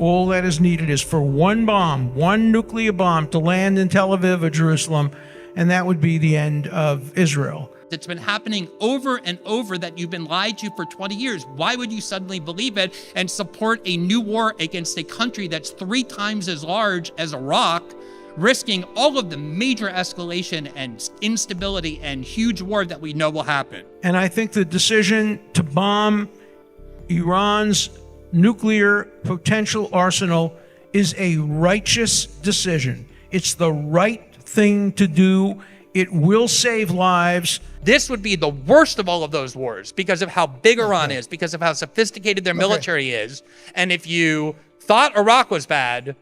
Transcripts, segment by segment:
All that is needed is for one bomb, one nuclear bomb to land in Tel Aviv or Jerusalem, and that would be the end of Israel. It's been happening over and over that you've been lied to for 20 years. Why would you suddenly believe it and support a new war against a country that's 3 times as large as Iraq, risking all of the major escalation and instability and huge war that we know will happen? And I think the decision to bomb Iran's nuclear potential arsenal is a righteous decision. It's the right thing to do. It will save lives. This would be the worst of all of those wars because of how big Iran is, because of how sophisticated their military is. And if you thought Iraq was bad,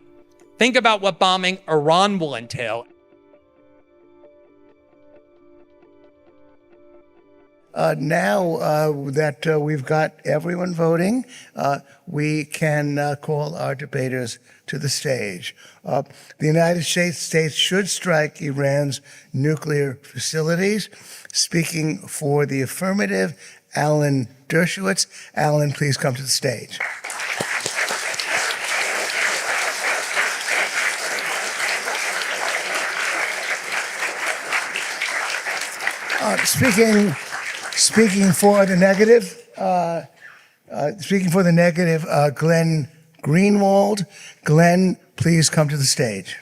think about what bombing Iran will entail. Now that we've got everyone voting, we can call our debaters to the stage. The United States should strike Iran's nuclear facilities. Speaking for the affirmative, Alan Dershowitz. Alan, please come to the stage. Speaking for the negative, Glenn Greenwald. Glenn, please come to the stage.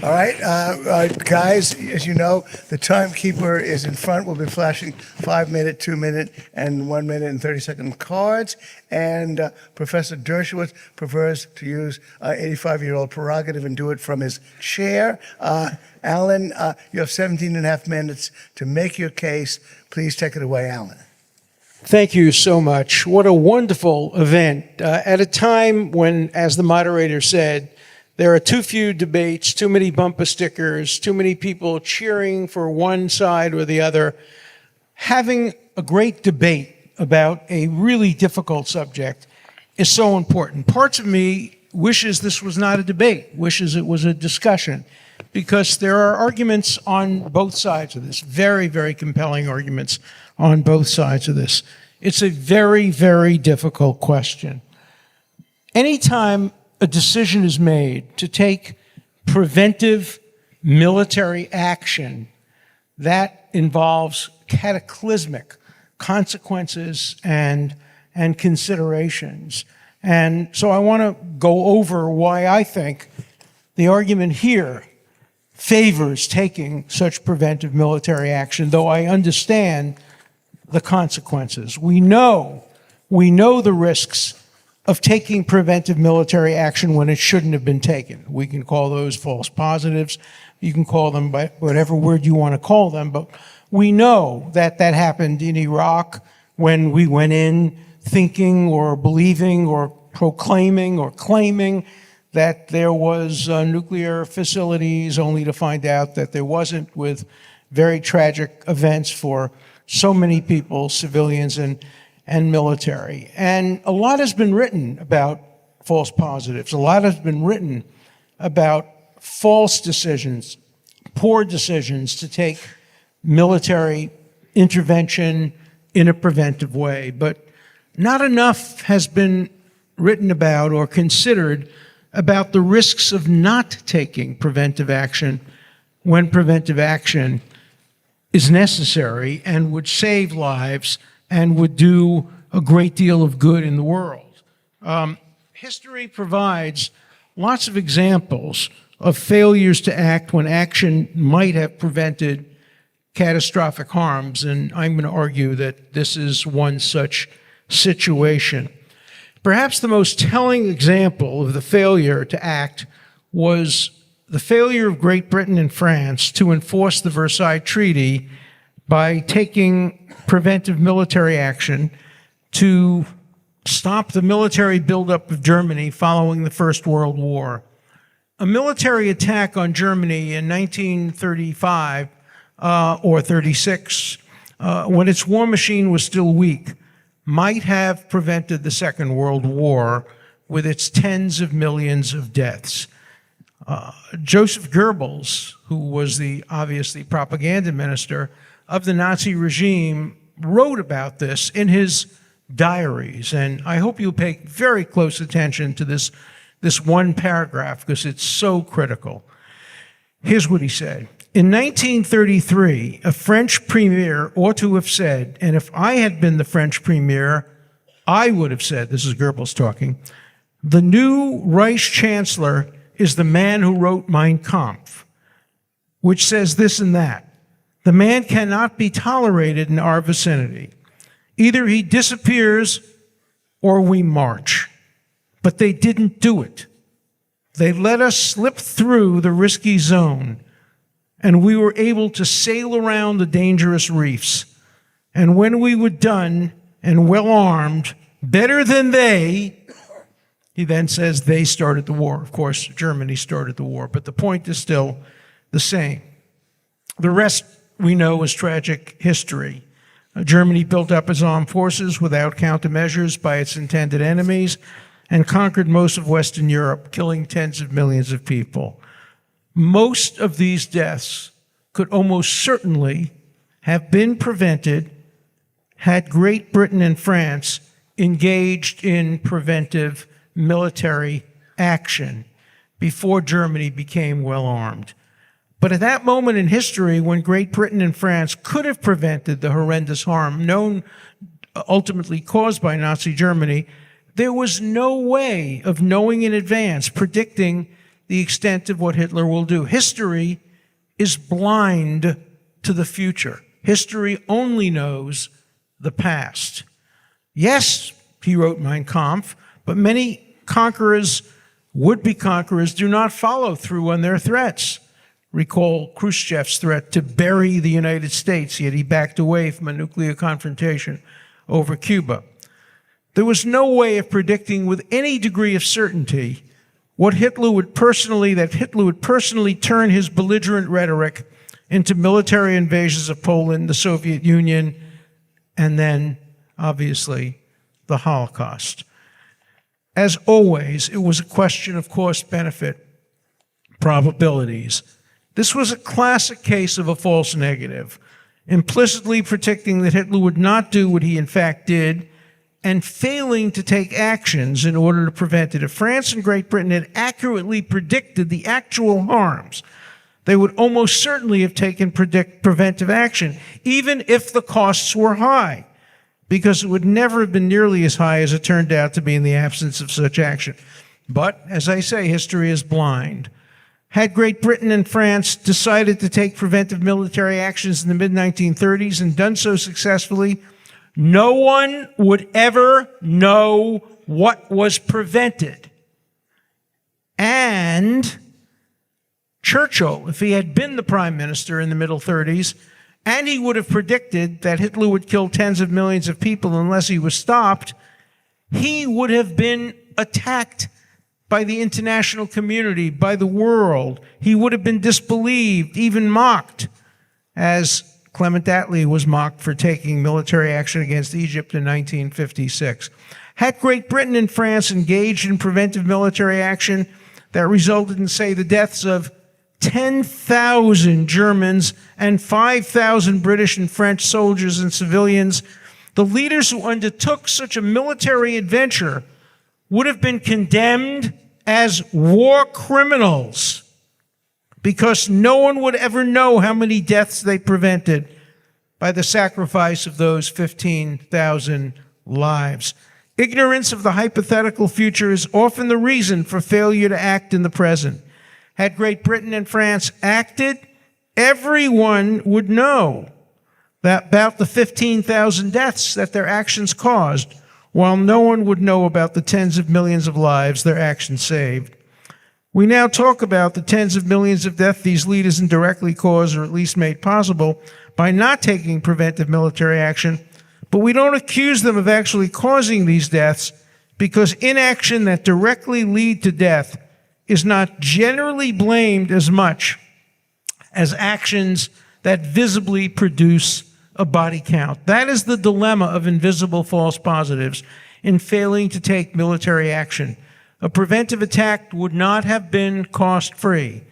All right, guys, as you know, the timekeeper is in front. We'll be flashing 5-minute, 2-minute, and 1-minute and 30-second cards. And Professor Dershowitz prefers to use 85-year-old prerogative and do it from his chair. Alan, you have 17 and a half minutes to make your case. Please take it away, Alan. Thank you so much. What a wonderful event. At a time when, as the moderator said, there are too few debates, too many bumper stickers, too many people cheering for one side or the other. Having a great debate about a really difficult subject is so important. Parts of me wishes this was not a debate, wishes it was a discussion, because there are arguments on both sides of this, very, very compelling arguments on both sides of this. It's a very, very difficult question. Anytime a decision is made to take preventive military action that involves cataclysmic consequences and considerations. And so I want to go over why I think the argument here favors taking such preventive military action, though I understand the consequences. We know the risks of taking preventive military action when it shouldn't have been taken. We can call those false positives. You can call them by whatever word you want to call them, but we know that that happened in Iraq when we went in thinking or believing or proclaiming or claiming that there was nuclear facilities, only to find out that there wasn't, with very tragic events for so many people, civilians and military. And a lot has been written about false positives. A lot has been written about false decisions, poor decisions to take military intervention in a preventive way. But not enough has been written about or considered about the risks of not taking preventive action when preventive action is necessary and would save lives and would do a great deal of good in the world. History provides lots of examples of failures to act when action might have prevented catastrophic harms, and I'm going to argue that this is one such situation. Perhaps the most telling example of the failure to act was the failure of Great Britain and France to enforce the Versailles Treaty by taking preventive military action to stop the military buildup of Germany following the First World War. A military attack on Germany in 1935 or 36, when its war machine was still weak, might have prevented the Second World War with its tens of millions of deaths. Joseph Goebbels, who was the obviously propaganda minister of the Nazi regime, wrote about this in his diaries. And I hope you pay very close attention to this one paragraph because it's so critical. Here's what he said. In 1933, a French premier ought to have said, and if I had been the French premier, I would have said, this is Goebbels talking, the new Reich Chancellor is the man who wrote Mein Kampf, which says this and that. The man cannot be tolerated in our vicinity. Either he disappears or we march. But they didn't do it. They let us slip through the risky zone, and we were able to sail around the dangerous reefs. And when we were done and well armed, better than they, he then says they started the war. Of course, Germany started the war, but the point is still the same. The rest we know is tragic history. Germany built up its armed forces without countermeasures by its intended enemies and conquered most of Western Europe, killing tens of millions of people. Most of these deaths could almost certainly have been prevented had Great Britain and France engaged in preventive military action before Germany became well armed. But at that moment in history, when Great Britain and France could have prevented the horrendous harm known ultimately caused by Nazi Germany, there was no way of knowing in advance, predicting the extent of what Hitler will do. History is blind to the future. History only knows the past. Yes, he wrote Mein Kampf, but many conquerors, would-be conquerors, do not follow through on their threats. Recall Khrushchev's threat to bury the United States, yet he backed away from a nuclear confrontation over Cuba. There was no way of predicting with any degree of certainty that Hitler would personally turn his belligerent rhetoric into military invasions of Poland, the Soviet Union, and then, obviously, the Holocaust. As always, it was a question of cost-benefit probabilities. This was a classic case of a false negative, implicitly predicting that Hitler would not do what he in fact did and failing to take actions in order to prevent it. If France and Great Britain had accurately predicted the actual harms, they would almost certainly have taken preventive action, even if the costs were high, because it would never have been nearly as high as it turned out to be in the absence of such action. But, as I say, history is blind. Had Great Britain and France decided to take preventive military actions in the mid-1930s and done so successfully, no one would ever know what was prevented. And Churchill, if he had been the prime minister in the middle 30s, and he would have predicted that Hitler would kill tens of millions of people unless he was stopped, he would have been attacked by the international community, by the world. He would have been disbelieved, even mocked, as Clement Attlee was mocked for taking military action against Egypt in 1956. Had Great Britain and France engaged in preventive military action that resulted in, say, the deaths of 10,000 Germans and 5,000 British and French soldiers and civilians, the leaders who undertook such a military adventure would have been condemned as war criminals, because no one would ever know how many deaths they prevented by the sacrifice of those 15,000 lives. Ignorance of the hypothetical future is often the reason for failure to act in the present. Had Great Britain and France acted, everyone would know about the 15,000 deaths that their actions caused, while no one would know about the tens of millions of lives their actions saved. We now talk about the tens of millions of deaths these leaders indirectly caused, or at least made possible, by not taking preventive military action, but we don't accuse them of actually causing these deaths, because inaction that directly leads to death is not generally blamed as much as actions that visibly produce a body count. That is the dilemma of invisible false positives in failing to take military action. A preventive attack would not have been cost-free,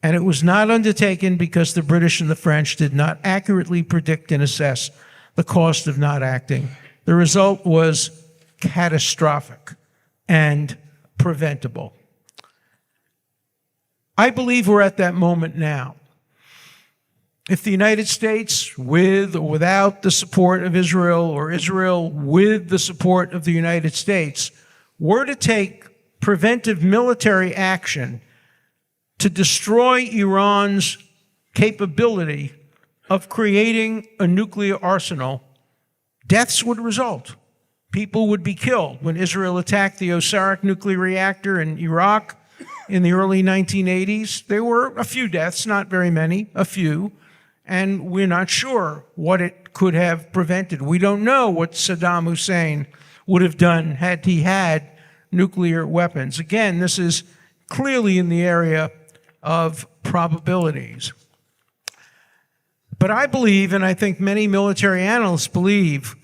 and it was not undertaken because the British and the French did not accurately predict and assess the cost of not acting. The result was catastrophic and preventable. I believe we're at that moment now. If the United States, with or without the support of Israel, or Israel with the support of the United States, were to take preventive military action to destroy Iran's capability of creating a nuclear arsenal, deaths would result. People would be killed. When Israel attacked the Osirak nuclear reactor in Iraq in the early 1980s, there were a few deaths, not very many, a few, and we're not sure what it could have prevented. We don't know what Saddam Hussein would have done had he had nuclear weapons. Again, this is clearly in the area of probabilities. But I believe, and I think many military analysts believe,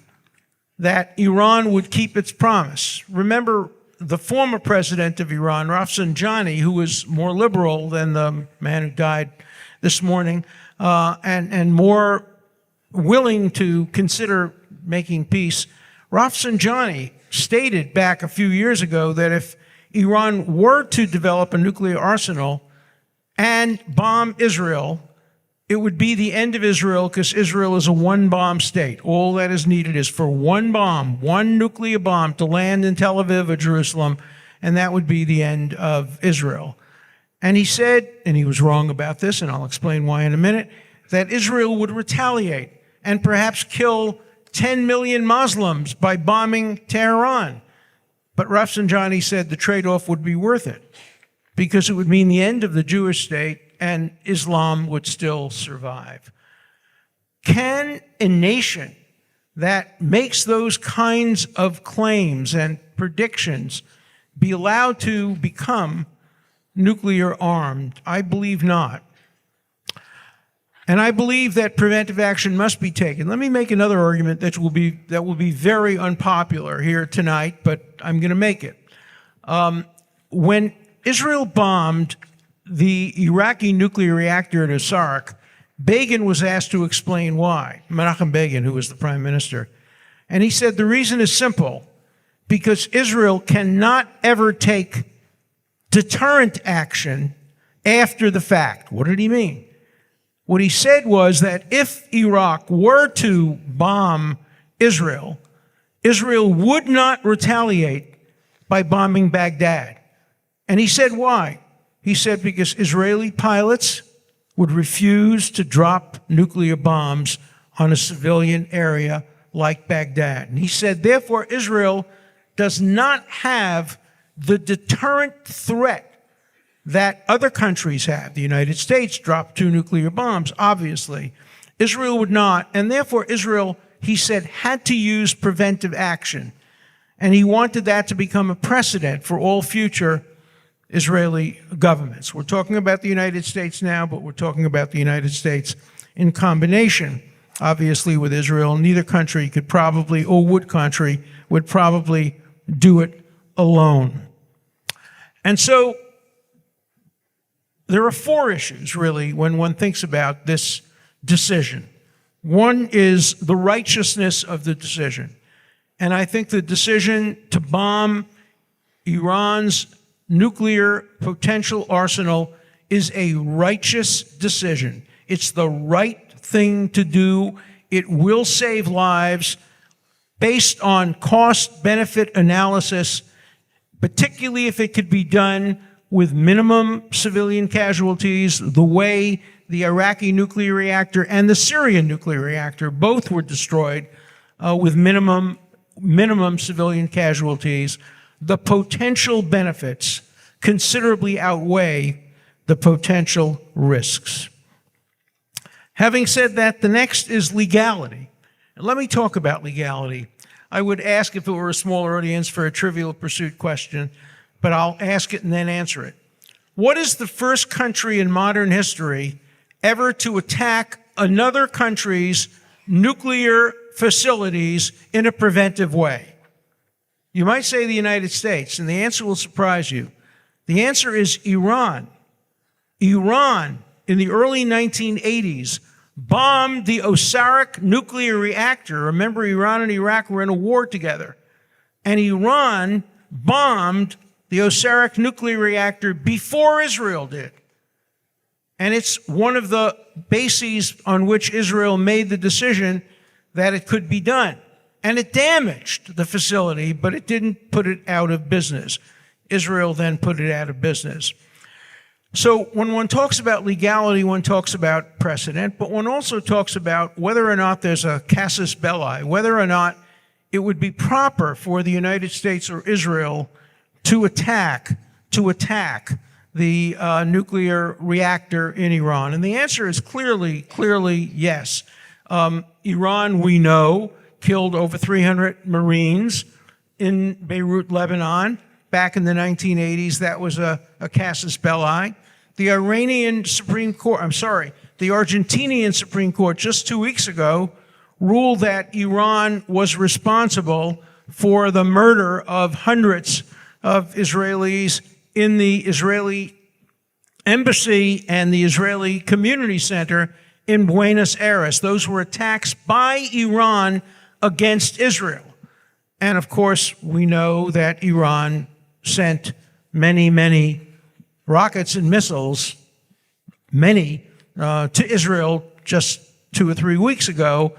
that Iran would keep its promise. Remember, the former president of Iran, Rafsanjani, who was more liberal than the man who died this morning, and more willing to consider making peace, Rafsanjani stated back a few years ago that if Iran were to develop a nuclear arsenal and bomb Israel, it would be the end of Israel, because Israel is a one-bomb state. All that is needed is for one bomb, one nuclear bomb, to land in Tel Aviv or Jerusalem, and that would be the end of Israel. And he said, and he was wrong about this, and I'll explain why in a minute, that Israel would retaliate and perhaps kill 10 million Muslims by bombing Tehran. But Rafsanjani said the trade-off would be worth it, because it would mean the end of the Jewish state and Islam would still survive. Can a nation that makes those kinds of claims and predictions be allowed to become nuclear armed? I believe not. And I believe that preventive action must be taken. Let me make another argument that will be very unpopular here tonight, but I'm going to make it. When Israel bombed the Iraqi nuclear reactor at Osirak, Begin was asked to explain why, Menachem Begin, who was the prime minister. And he said the reason is simple, because Israel cannot ever take deterrent action after the fact. What did he mean? What he said was that if Iraq were to bomb Israel, Israel would not retaliate by bombing Baghdad. And he said why? He said because Israeli pilots would refuse to drop nuclear bombs on a civilian area like Baghdad. And he said, therefore, Israel does not have the deterrent threat that other countries have. The United States dropped 2 nuclear bombs, obviously. Israel would not, and therefore Israel, he said, had to use preventive action. And he wanted that to become a precedent for all future Israeli governments. We're talking about the United States now, but we're talking about the United States in combination, obviously, with Israel. Neither country could probably, or would probably do it alone. And so there are 4 issues, really, when one thinks about this decision. One is the righteousness of the decision. And I think the decision to bomb Iran's nuclear potential arsenal is a righteous decision. It's the right thing to do. It will save lives based on cost-benefit analysis, particularly if it could be done with minimum civilian casualties, the way the Iraqi nuclear reactor and the Syrian nuclear reactor both were destroyed with minimum civilian casualties. The potential benefits considerably outweigh the potential risks. Having said that, the next is legality. And let me talk about legality. I would ask, if it were a smaller audience, for a Trivial Pursuit question, but I'll ask it and then answer it. What is the first country in modern history ever to attack another country's nuclear facilities in a preventive way? You might say the United States, and the answer will surprise you. The answer is Iran. Iran, in the early 1980s, bombed the Osirak nuclear reactor. Remember, Iran and Iraq were in a war together. And Iran bombed the Osirak nuclear reactor before Israel did. And it's one of the bases on which Israel made the decision that it could be done. And it damaged the facility, but it didn't put it out of business. Israel then put it out of business. So when one talks about legality, one talks about precedent, but one also talks about whether or not there's a casus belli, whether or not it would be proper for the United States or Israel to attack the nuclear reactor in Iran. And the answer is clearly yes. Iran, we know, killed over 300 Marines in Beirut, Lebanon, back in the 1980s. That was a casus belli. The Argentinian Supreme Court just 2 weeks ago ruled that Iran was responsible for the murder of hundreds of Israelis in the Israeli embassy and the Israeli community center in Buenos Aires. Those were attacks by Iran against Israel. And of course, we know that Iran sent many rockets and missiles, to Israel just 2 or 3 weeks ago.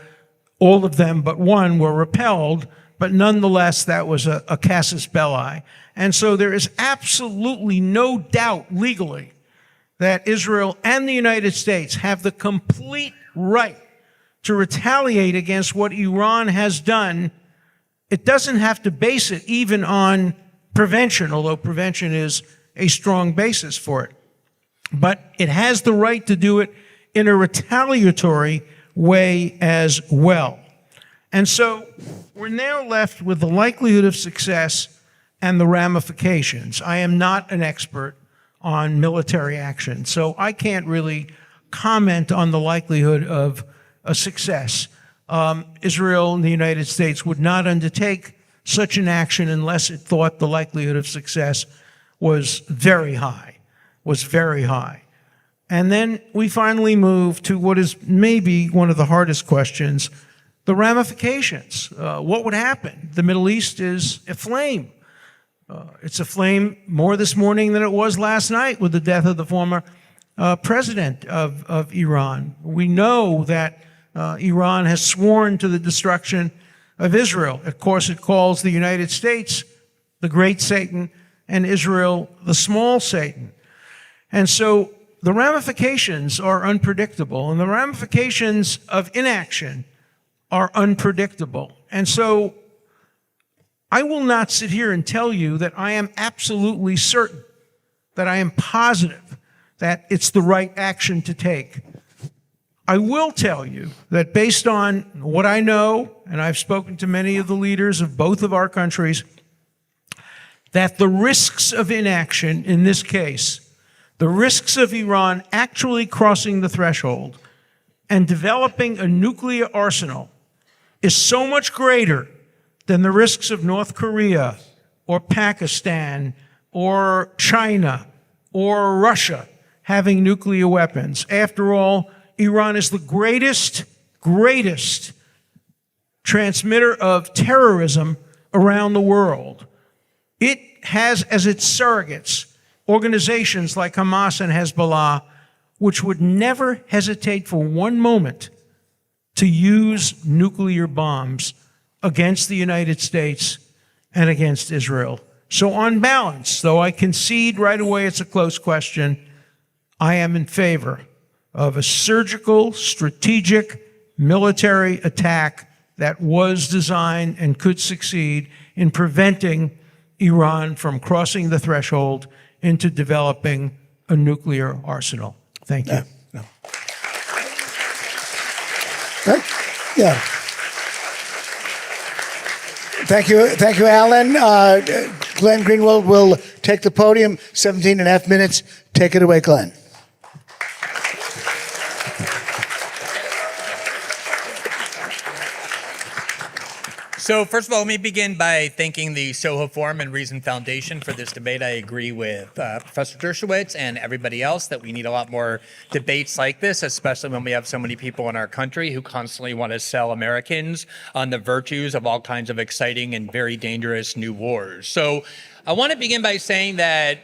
All of them but one were repelled, but nonetheless, that was a casus belli. And so there is absolutely no doubt legally that Israel and the United States have the complete right to retaliate against what Iran has done. It doesn't have to base it even on prevention, although prevention is a strong basis for it. But it has the right to do it in a retaliatory way as well. And so we're now left with the likelihood of success and the ramifications. I am not an expert on military action, so I can't really comment on the likelihood of a success. Israel and the United States would not undertake such an action unless it thought the likelihood of success was very high. And then we finally move to what is maybe one of the hardest questions, the ramifications. What would happen? The Middle East is aflame. It's aflame more this morning than it was last night with the death of the former president of Iran. We know that Iran has sworn to the destruction of Israel. Of course, it calls the United States the great Satan and Israel the small Satan. And so the ramifications are unpredictable, and the ramifications of inaction are unpredictable. And so I will not sit here and tell you that I am absolutely certain, that I am positive that it's the right action to take. I will tell you that based on what I know, and I've spoken to many of the leaders of both of our countries, that the risks of inaction in this case, the risks of Iran actually crossing the threshold and developing a nuclear arsenal is so much greater than the risks of North Korea or Pakistan or China or Russia having nuclear weapons. After all, Iran is the greatest transmitter of terrorism around the world. It has as its surrogates organizations like Hamas and Hezbollah, which would never hesitate for one moment to use nuclear bombs against the United States and against Israel. So on balance, though I concede right away it's a close question, I am in favor of a surgical, strategic, military attack that was designed and could succeed in preventing Iran from crossing the threshold into developing a nuclear arsenal. Thank you. Yeah. Thank you, Alan. Glenn Greenwald will take the podium. 17 and a half minutes. Take it away, Glenn. So first of all, let me begin by thanking the Soho Forum and Reason Foundation for this debate. I agree with Professor Dershowitz and everybody else that we need a lot more debates like this, especially when we have so many people in our country who constantly want to sell Americans on the virtues of all kinds of exciting and very dangerous new wars. So I want to begin by saying that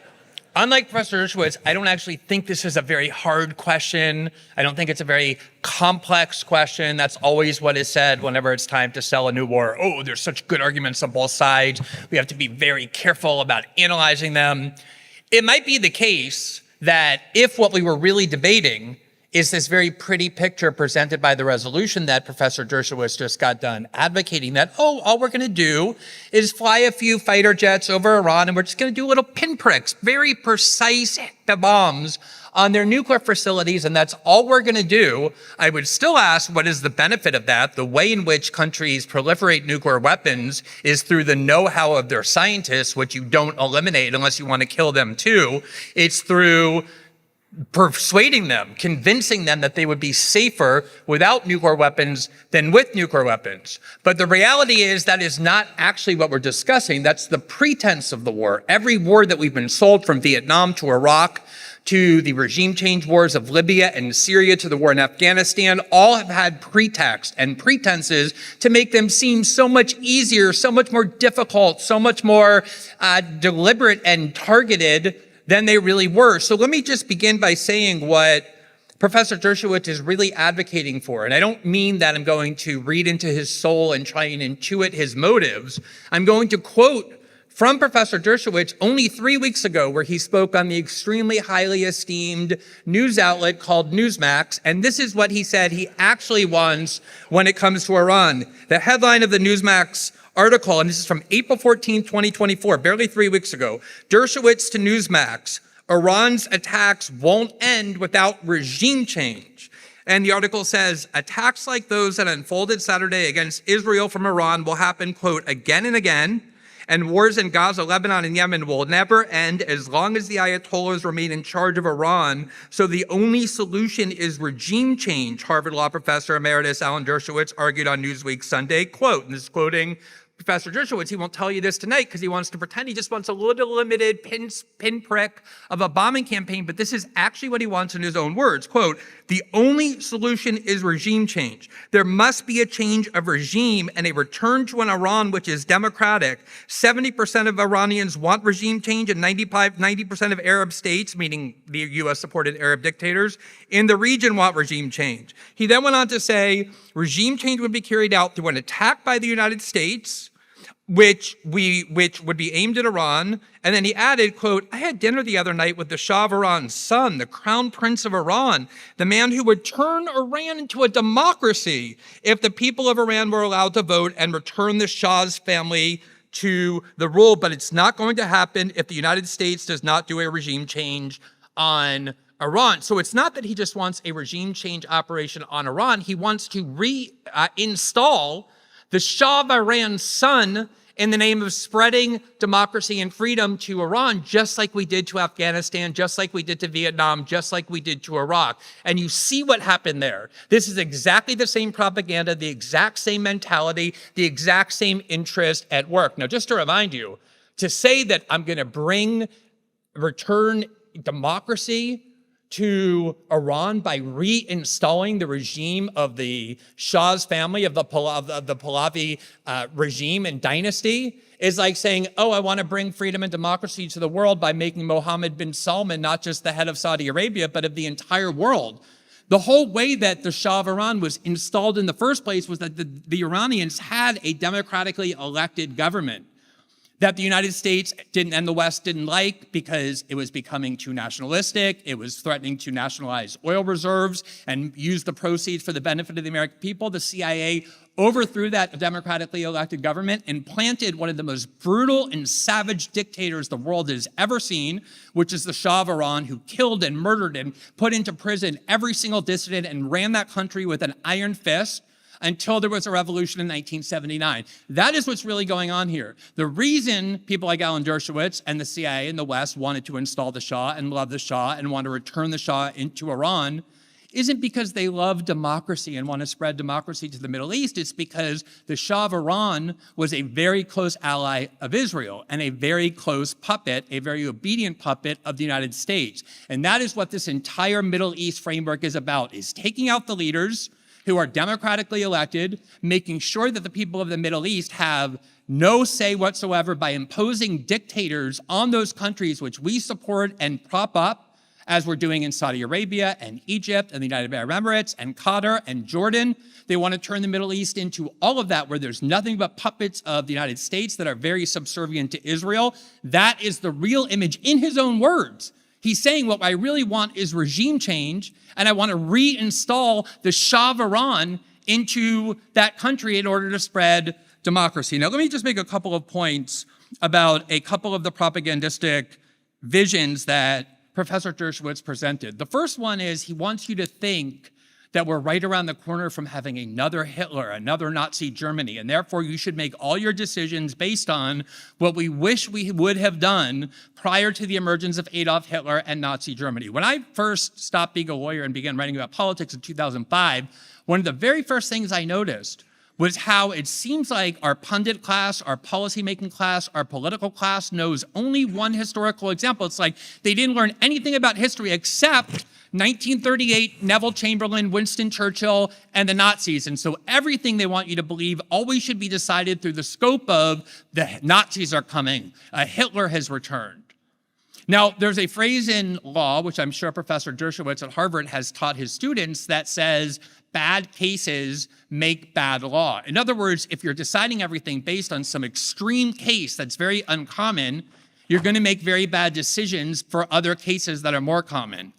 unlike Professor Dershowitz, I don't actually think this is a very hard question. I don't think it's a very complex question. That's always what is said whenever it's time to sell a new war. Oh, there's such good arguments on both sides. We have to be very careful about analyzing them. It might be the case that if what we were really debating is this very pretty picture presented by the resolution that Professor Dershowitz just got done advocating, that, oh, all we're going to do is fly a few fighter jets over Iran and we're just going to do little pinpricks, very precise bombs on their nuclear facilities, and that's all we're going to do. I would still ask, what is the benefit of that? The way in which countries proliferate nuclear weapons is through the know-how of their scientists, which you don't eliminate unless you want to kill them too. It's through persuading them, convincing them that they would be safer without nuclear weapons than with nuclear weapons. But the reality is that is not actually what we're discussing. That's the pretense of the war. Every war that we've been sold, from Vietnam to Iraq to the regime change wars of Libya and Syria to the war in Afghanistan, all have had pretext and pretenses to make them seem so much easier, so much more difficult, so much more deliberate and targeted than they really were. So let me just begin by saying what Professor Dershowitz is really advocating for. And I don't mean that I'm going to read into his soul and try and intuit his motives. I'm going to quote from Professor Dershowitz only 3 weeks ago, where he spoke on the extremely highly esteemed news outlet called Newsmax. And this is what he said he actually wants when it comes to Iran. The headline of the Newsmax article, and this is from April 14, 2024, barely 3 weeks ago, Dershowitz to Newsmax, Iran's attacks won't end without regime change. And the article says, attacks like those that unfolded Saturday against Israel from Iran will happen, quote, again and again, and wars in Gaza, Lebanon, and Yemen will never end as long as the Ayatollahs remain in charge of Iran. So the only solution is regime change, Harvard Law professor emeritus Alan Dershowitz argued on Newsweek Sunday, quote, and this is quoting Professor Dershowitz. He won't tell you this tonight because he wants to pretend he just wants a little limited pinprick of a bombing campaign, but this is actually what he wants in his own words. Quote, the only solution is regime change. There must be a change of regime and a return to an Iran which is democratic. 70% of Iranians want regime change, and 90% of Arab states, meaning the US-supported Arab dictators, in the region want regime change. He then went on to say, regime change would be carried out through an attack by the United States, which would be aimed at Iran. And then he added, quote, I had dinner the other night with the Shah of Iran's son, the crown prince of Iran, the man who would turn Iran into a democracy if the people of Iran were allowed to vote and return the Shah's family to the rule. But it's not going to happen if the United States does not do a regime change on Iran. So it's not that he just wants a regime change operation on Iran. He wants to reinstall the Shah of Iran's son in the name of spreading democracy and freedom to Iran, just like we did to Afghanistan, just like we did to Vietnam, just like we did to Iraq. And you see what happened there. This is exactly the same propaganda, the exact same mentality, the exact same interest at work. Now, just to remind you, to say that I'm going to return democracy to Iran by reinstalling the regime of the Shah's family, of the Pahlavi regime and dynasty, is like saying, oh, I want to bring freedom and democracy to the world by making Mohammed bin Salman not just the head of Saudi Arabia, but of the entire world. The whole way that the Shah of Iran was installed in the first place was that the Iranians had a democratically elected government that the United States didn't and the West didn't like because it was becoming too nationalistic. It was threatening to nationalize oil reserves and use the proceeds for the benefit of the American people. The CIA overthrew that democratically elected government and planted one of the most brutal and savage dictators the world has ever seen, which is the Shah of Iran, who killed and murdered and put into prison every single dissident and ran that country with an iron fist until there was a revolution in 1979. That is what's really going on here. The reason people like Alan Dershowitz and the CIA and the West wanted to install the Shah and love the Shah and want to return the Shah into Iran isn't because they love democracy and want to spread democracy to the Middle East. It's because the Shah of Iran was a very close ally of Israel and a very close puppet, a very obedient puppet of the United States. And that is what this entire Middle East framework is about, is taking out the leaders who are democratically elected, making sure that the people of the Middle East have no say whatsoever by imposing dictators on those countries which we support and prop up, as we're doing in Saudi Arabia and Egypt and the United Arab Emirates and Qatar and Jordan. They want to turn the Middle East into all of that, where there's nothing but puppets of the United States that are very subservient to Israel. That is the real image, in his own words. He's saying, what I really want is regime change, and I want to reinstall the Shah of Iran into that country in order to spread democracy. Now, let me just make a couple of points about a couple of the propagandistic visions that Professor Dershowitz presented. The first one is he wants you to think that we're right around the corner from having another Hitler, another Nazi Germany, and therefore you should make all your decisions based on what we wish we would have done prior to the emergence of Adolf Hitler and Nazi Germany. When I first stopped being a lawyer and began writing about politics in 2005, one of the very first things I noticed was how it seems like our pundit class, our policymaking class, our political class knows only one historical example. It's like they didn't learn anything about history except 1938, Neville Chamberlain, Winston Churchill, and the Nazis. And so everything they want you to believe always should be decided through the scope of the Nazis are coming, Hitler has returned. Now, there's a phrase in law, which I'm sure Professor Dershowitz at Harvard has taught his students, that says, bad cases make bad law. In other words, if you're deciding everything based on some extreme case that's very uncommon, you're going to make very bad decisions for other cases that are more common.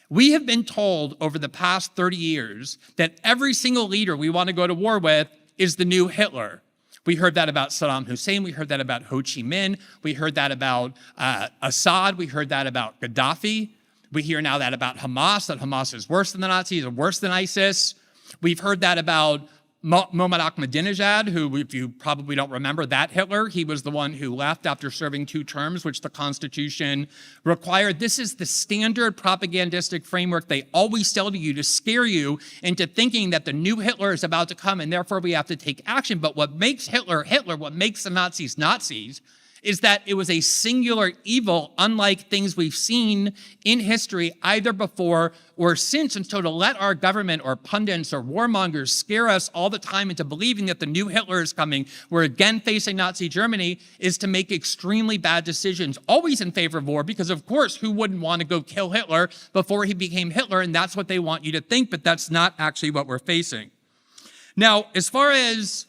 We have been told over the past 30 years that every single leader we want to go to war with is the new Hitler. We heard that about Saddam Hussein. We heard that about Ho Chi Minh. We heard that about Assad. We heard that about Gaddafi. We hear now that about Hamas, that Hamas is worse than the Nazis or worse than ISIS. We've heard that about Muammar Ahmadinejad, who, if you probably don't remember that Hitler, he was the one who left after serving 2 terms, which the Constitution required. This is the standard propagandistic framework they always tell to you to scare you into thinking that the new Hitler is about to come and therefore we have to take action. But what makes Hitler Hitler, what makes the Nazis Nazis, is that it was a singular evil, unlike things we've seen in history either before or since. And so to let our government or pundits or warmongers scare us all the time into believing that the new Hitler is coming, we're again facing Nazi Germany, is to make extremely bad decisions, always in favor of war, because of course, who wouldn't want to go kill Hitler before he became Hitler? And that's what they want you to think, but that's not actually what we're facing. Now, as far as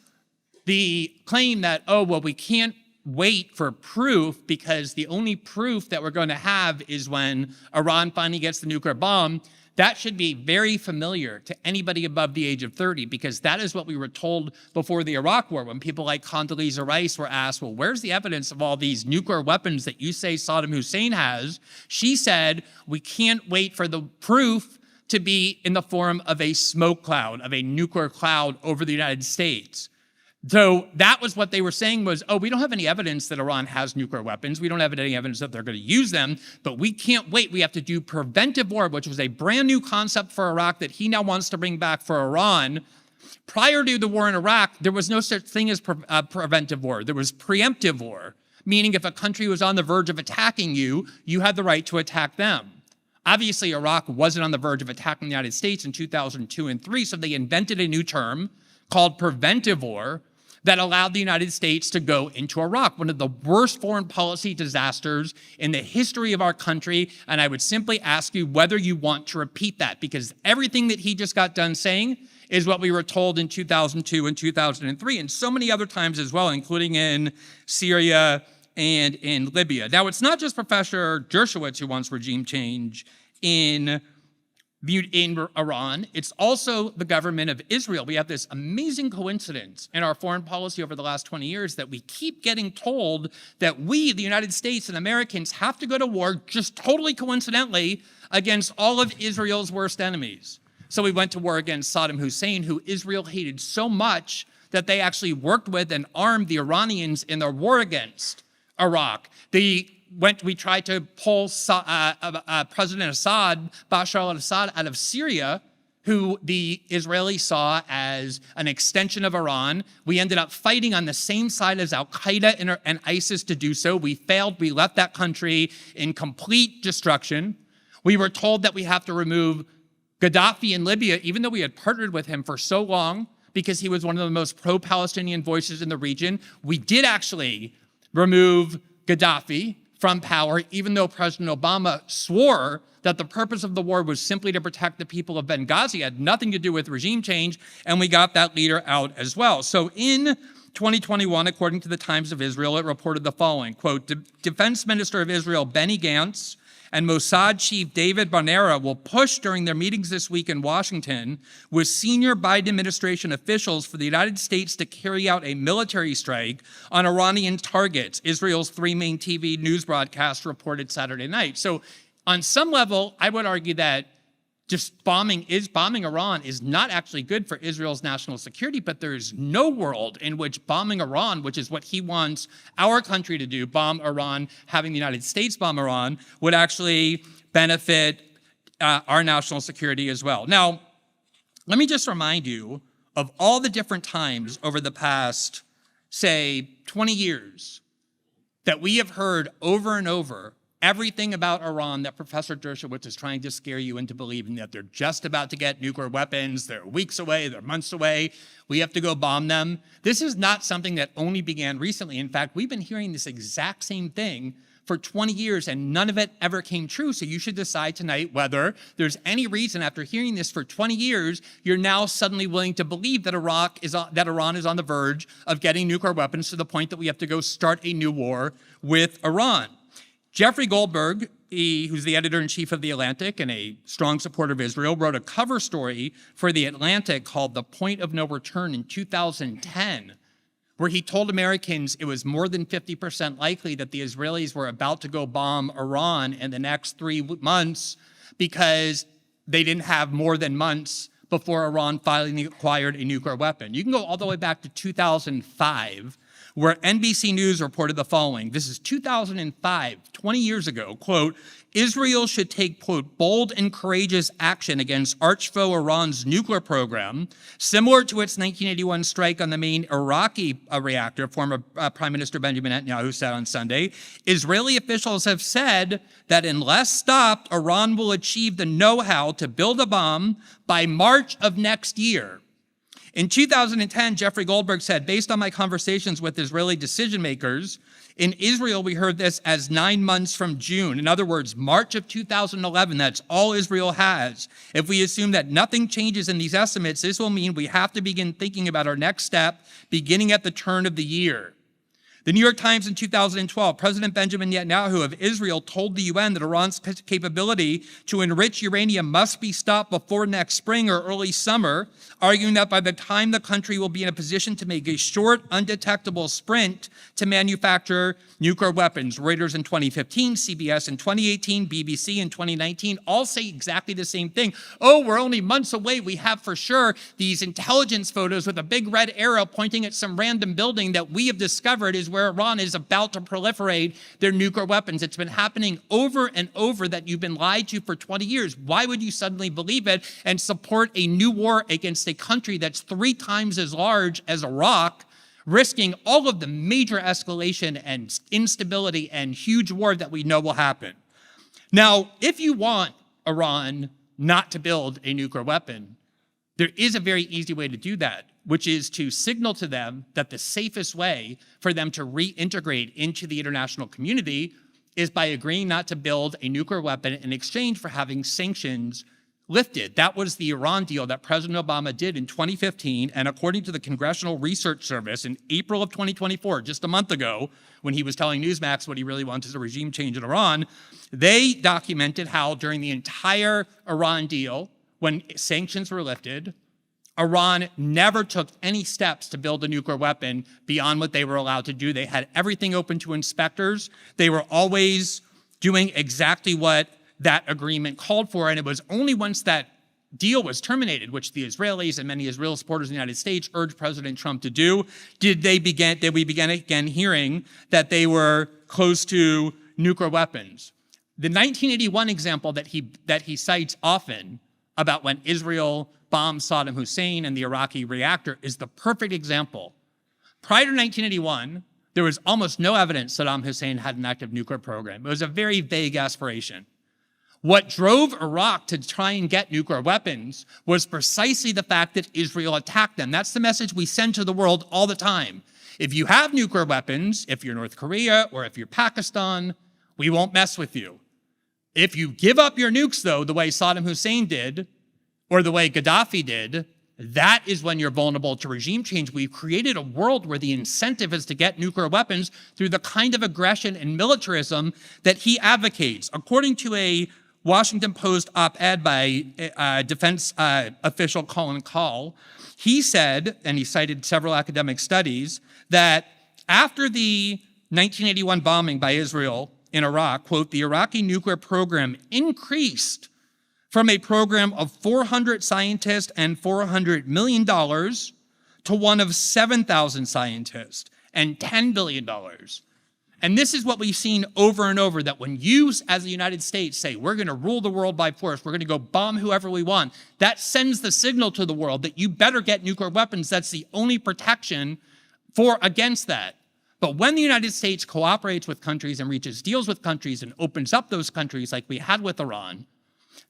the claim that, oh, well, we can't wait for proof because the only proof that we're going to have is when Iran finally gets the nuclear bomb, that should be very familiar to anybody above the age of 30, because that is what we were told before the Iraq War when people like Condoleezza Rice were asked, well, where's the evidence of all these nuclear weapons that you say Saddam Hussein has? She said, we can't wait for the proof to be in the form of a smoke cloud, of a nuclear cloud over the United States. So that was what they were saying was, oh, we don't have any evidence that Iran has nuclear weapons. We don't have any evidence that they're going to use them, but we can't wait. We have to do preventive war, which was a brand new concept for Iraq that he now wants to bring back for Iran. Prior to the war in Iraq, there was no such thing as preventive war. There was preemptive war, meaning if a country was on the verge of attacking you, you had the right to attack them. Obviously, Iraq wasn't on the verge of attacking the United States in 2002 and 2003, so they invented a new term called preventive war that allowed the United States to go into Iraq, one of the worst foreign policy disasters in the history of our country. And I would simply ask you whether you want to repeat that, because everything that he just got done saying is what we were told in 2002 and 2003, and so many other times as well, including in Syria and in Libya. Now, it's not just Professor Dershowitz who wants regime change in Iran, it's also the government of Israel. We have this amazing coincidence in our foreign policy over the last 20 years that we keep getting told that we, the United States and Americans, have to go to war just totally coincidentally against all of Israel's worst enemies. So we went to war against Saddam Hussein, who Israel hated so much that they actually worked with and armed the Iranians in their war against Iraq. The we tried to pull President Assad, Bashar al-Assad, out of Syria, who the Israelis saw as an extension of Iran. We ended up fighting on the same side as al-Qaeda and ISIS to do so. We failed. We left that country in complete destruction. We were told that we have to remove Gaddafi in Libya, even though we had partnered with him for so long, because he was one of the most pro-Palestinian voices in the region. We did actually remove Gaddafi from power, even though President Obama swore that the purpose of the war was simply to protect the people of Benghazi. It had nothing to do with regime change, and we got that leader out as well. So in 2021, according to the Times of Israel, it reported the following, quote, Defense Minister of Israel Benny Gantz and Mossad Chief David Barnera will push during their meetings this week in Washington with senior Biden administration officials for the United States to carry out a military strike on Iranian targets, Israel's three main TV news broadcasts reported Saturday night. So on some level, I would argue that just bombing Iran is not actually good for Israel's national security, but there is no world in which bombing Iran, which is what he wants our country to do, bomb Iran, having the United States bomb Iran, would actually benefit our national security as well. Now, let me just remind you of all the different times over the past, say, 20 years that we have heard over and over everything about Iran that Professor Dershowitz is trying to scare you into believing that they're just about to get nuclear weapons, they're weeks away, they're months away, we have to go bomb them. This is not something that only began recently. In fact, we've been hearing this exact same thing for 20 years and none of it ever came true. So you should decide tonight whether there's any reason after hearing this for 20 years, you're now suddenly willing to believe that Iran is on the verge of getting nuclear weapons to the point that we have to go start a new war with Iran. Jeffrey Goldberg, who's the editor-in-chief of The Atlantic and a strong supporter of Israel, wrote a cover story for The Atlantic called The Point of No Return in 2010, where he told Americans it was more than 50% likely that the Israelis were about to go bomb Iran in the next 3 months because they didn't have more than months before Iran finally acquired a nuclear weapon. You can go all the way back to 2005, where NBC News reported the following. This is 2005, 20 years ago, quote, Israel should take, quote, bold and courageous action against archfoe Iran's nuclear program, similar to its 1981 strike on the main Iraqi reactor, former Prime Minister Benjamin Netanyahu said on Sunday. Israeli officials have said that unless stopped, Iran will achieve the know-how to build a bomb by March of next year. In 2010, Jeffrey Goldberg said, based on my conversations with Israeli decision makers, in Israel, we heard this as 9 months from June. In other words, March of 2011, that's all Israel has. If we assume that nothing changes in these estimates, this will mean we have to begin thinking about our next step beginning at the turn of the year. The New York Times in 2012, President Benjamin Netanyahu of Israel told the UN that Iran's capability to enrich uranium must be stopped before next spring or early summer, arguing that by the time the country will be in a position to make a short, undetectable sprint to manufacture nuclear weapons. Reuters in 2015, CBS in 2018, BBC in 2019, all say exactly the same thing. Oh, we're only months away. We have for sure these intelligence photos with a big red arrow pointing at some random building that we have discovered is where Iran is about to proliferate their nuclear weapons. It's been happening over and over that you've been lied to for 20 years. Why would you suddenly believe it and support a new war against a country that's 3 times as large as Iraq, risking all of the major escalation and instability and huge war that we know will happen? Now, if you want Iran not to build a nuclear weapon, there is a very easy way to do that, which is to signal to them that the safest way for them to reintegrate into the international community is by agreeing not to build a nuclear weapon in exchange for having sanctions lifted. That was the Iran deal that President Obama did in 2015. And according to the Congressional Research Service, in April of 2024, just a month ago, when he was telling Newsmax what he really wants is a regime change in Iran, they documented how during the entire Iran deal, when sanctions were lifted, Iran never took any steps to build a nuclear weapon beyond what they were allowed to do. They had everything open to inspectors. They were always doing exactly what that agreement called for. And it was only once that deal was terminated, which the Israelis and many Israel supporters in the United States urged President Trump to do, did we begin again hearing that they were close to nuclear weapons. The 1981 example that he cites often about when Israel bombed Saddam Hussein and the Iraqi reactor is the perfect example. Prior to 1981, there was almost no evidence Saddam Hussein had an active nuclear program. It was a very vague aspiration. What drove Iraq to try and get nuclear weapons was precisely the fact that Israel attacked them. That's the message we send to the world all the time. If you have nuclear weapons, if you're North Korea or if you're Pakistan, we won't mess with you. If you give up your nukes, though, the way Saddam Hussein did, or the way Gaddafi did, that is when you're vulnerable to regime change. We've created a world where the incentive is to get nuclear weapons through the kind of aggression and militarism that he advocates. According to a Washington Post op-ed by defense official Colin Kahl, he said, and he cited several academic studies, that after the 1981 bombing by Israel in Iraq, quote, the Iraqi nuclear program increased from a program of 400 scientists and $400 million to one of 7,000 scientists and $10 billion. And this is what we've seen over and over, that when you, as the United States, say, we're going to rule the world by force, we're going to go bomb whoever we want, that sends the signal to the world that you better get nuclear weapons. That's the only protection against that. But when the United States cooperates with countries and reaches deals with countries and opens up those countries like we had with Iran,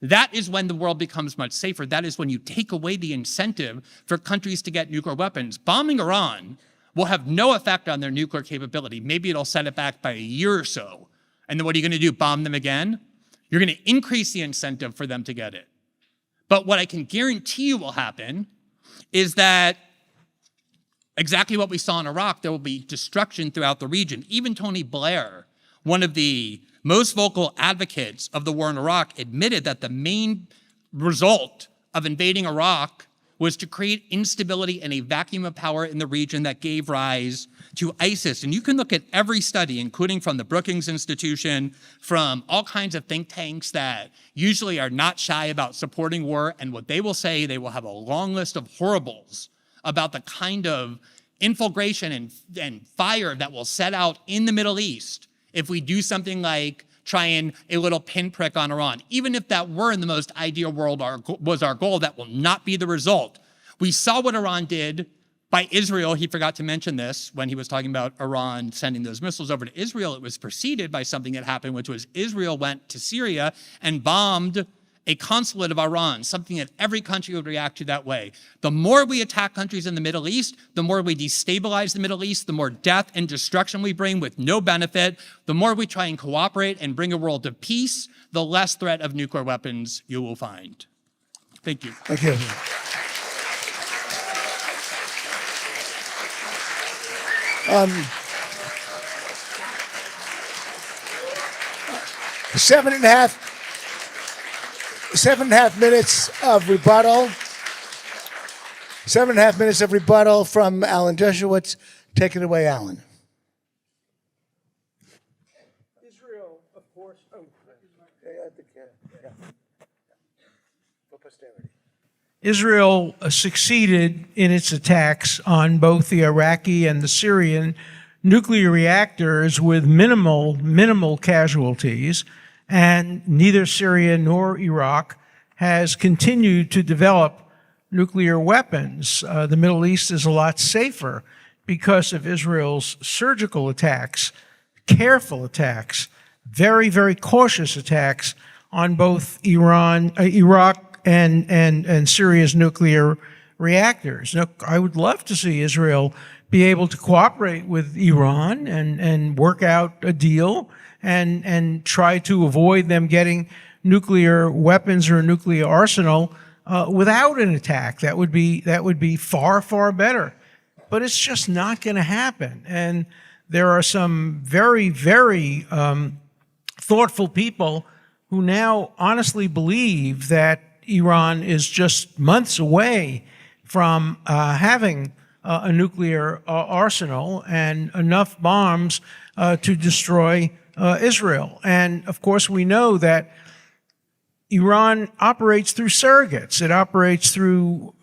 that is when the world becomes much safer. That is when you take away the incentive for countries to get nuclear weapons. Bombing Iran will have no effect on their nuclear capability. Maybe it'll set it back by a year or so. And then what are you going to do, bomb them again? You're going to increase the incentive for them to get it. But what I can guarantee you will happen is that exactly what we saw in Iraq, there will be destruction throughout the region. Even Tony Blair, one of the most vocal advocates of the war in Iraq, admitted that the main result of invading Iraq was to create instability and a vacuum of power in the region that gave rise to ISIS. And you can look at every study, including from the Brookings Institution, from all kinds of think tanks that usually are not shy about supporting war. And what they will say, they will have a long list of horribles about the kind of infiltration and fire that will set out in the Middle East if we do something like try and a little pinprick on Iran. Even if that were in the most ideal world was our goal, that will not be the result. We saw what Iran did by Israel. He forgot to mention this when he was talking about Iran sending those missiles over to Israel. It was preceded by something that happened, which was Israel went to Syria and bombed a consulate of Iran, something that every country would react to that way. The more we attack countries in the Middle East, the more we destabilize the Middle East, the more death and destruction we bring with no benefit, the more we try and cooperate and bring a world of peace, the less threat of nuclear weapons you will find. Thank you. Thank you. Seven and a half minutes of rebuttal. 7.5 minutes of rebuttal from Alan Dershowitz. Take it away, Alan. Israel, of course. Israel succeeded in its attacks on both the Iraqi and the Syrian nuclear reactors with minimal casualties, and neither Syria nor Iraq has continued to develop nuclear weapons. The Middle East is a lot safer because of Israel's surgical attacks, careful attacks, very, very cautious attacks on both Iraq and Syria's nuclear reactors. Now, I would love to see Israel be able to cooperate with Iran and work out a deal and try to avoid them getting nuclear weapons or a nuclear arsenal without an attack. That would be far, far better. But it's just not going to happen. And there are some very, very thoughtful people who now honestly believe that Iran is just months away from having a nuclear arsenal and enough bombs to destroy Israel. And of course, we know that Iran operates through surrogates. It operates through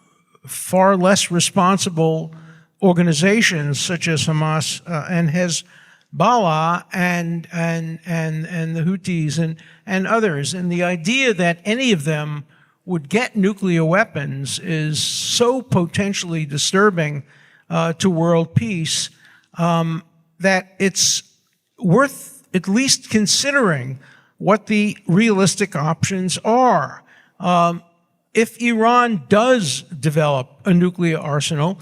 far less responsible organizations such as Hamas and Hezbollah and the Houthis and others. And the idea that any of them would get nuclear weapons is so potentially disturbing to world peace that it's worth at least considering what the realistic options are. If Iran does develop a nuclear arsenal,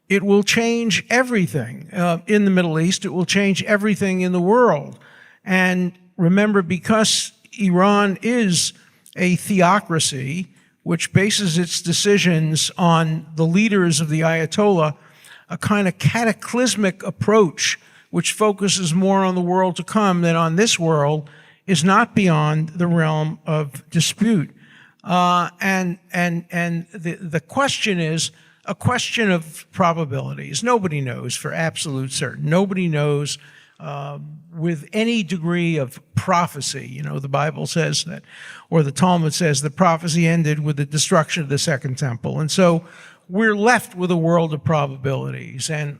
it will change everything in the Middle East. It will change everything in the world. And remember, because Iran is a theocracy which bases its decisions on the leaders of the Ayatollah, a kind of cataclysmic approach which focuses more on the world to come than on this world, is not beyond the realm of dispute. And the question is a question of probabilities. Nobody knows for absolute certain. Nobody knows with any degree of prophecy. You know, the Bible says that, or the Talmud says the prophecy ended with the destruction of the Second Temple. And so we're left with a world of probabilities. And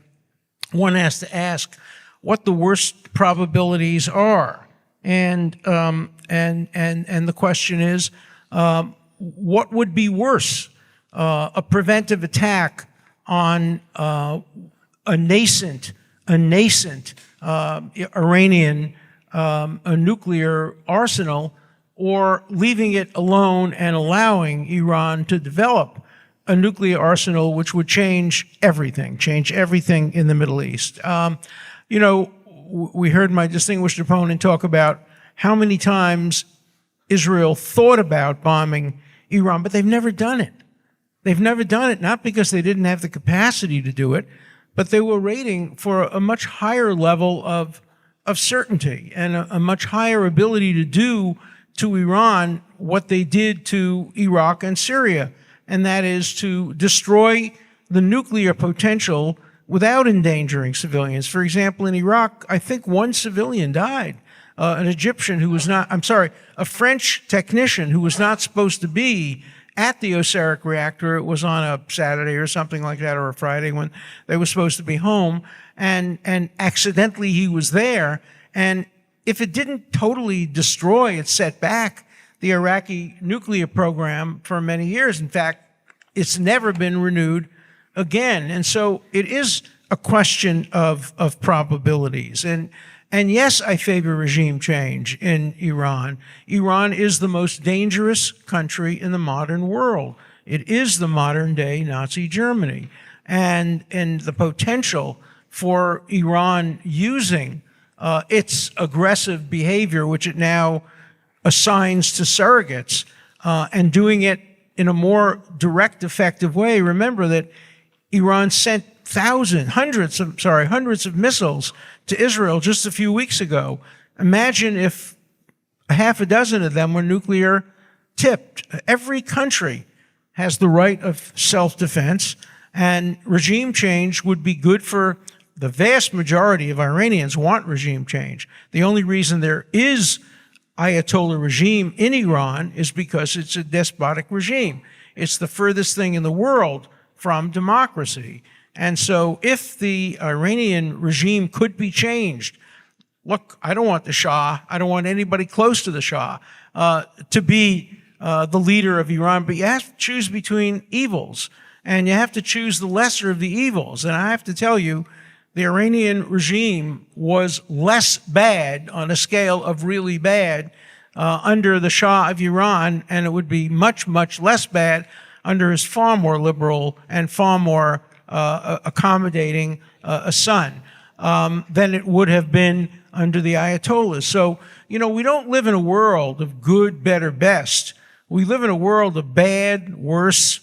one has to ask what the worst probabilities are. And the question is, what would be worse? A preventive attack on a nascent Iranian a nuclear arsenal, or leaving it alone and allowing Iran to develop a nuclear arsenal which would change everything in the Middle East. You know, we heard my distinguished opponent talk about how many times Israel thought about bombing Iran, but they've never done it. They've never done it, not because they didn't have the capacity to do it, but they were waiting for a much higher level of certainty and a much higher ability to do to Iran what they did to Iraq and Syria, and that is to destroy the nuclear potential without endangering civilians. For example, in Iraq, I think one civilian died. An Egyptian who was not, a French technician who was not supposed to be at the Osiris reactor. It was on a Saturday or something like that, or a Friday when they were supposed to be home, and accidentally he was there. And if it didn't totally destroy, it set back the Iraqi nuclear program for many years. In fact, it's never been renewed again. And so it is a question of probabilities. And yes, I favor regime change in Iran. Iran is the most dangerous country in the modern world. It is the modern day Nazi Germany. And the potential for Iran using its aggressive behavior, which it now assigns to surrogates, and doing it in a more direct, effective way. Remember that Iran sent hundreds of missiles to Israel just a few weeks ago. Imagine if a half a dozen of them were nuclear tipped. Every country has the right of self-defense, and regime change would be good for the vast majority of Iranians want regime change. The only reason there is Ayatollah regime in Iran is because it's a despotic regime. It's the furthest thing in the world from democracy. And so if the Iranian regime could be changed, look, I don't want the Shah, I don't want anybody close to the Shah to be the leader of Iran, but you have to choose between evils, and you have to choose the lesser of the evils. And I have to tell you, the Iranian regime was less bad on a scale of really bad under the Shah of Iran, and it would be much, much less bad under his far more liberal and far more accommodating a son than it would have been under the Ayatollahs. So, you know, we don't live in a world of good, better, best. We live in a world of bad, worse,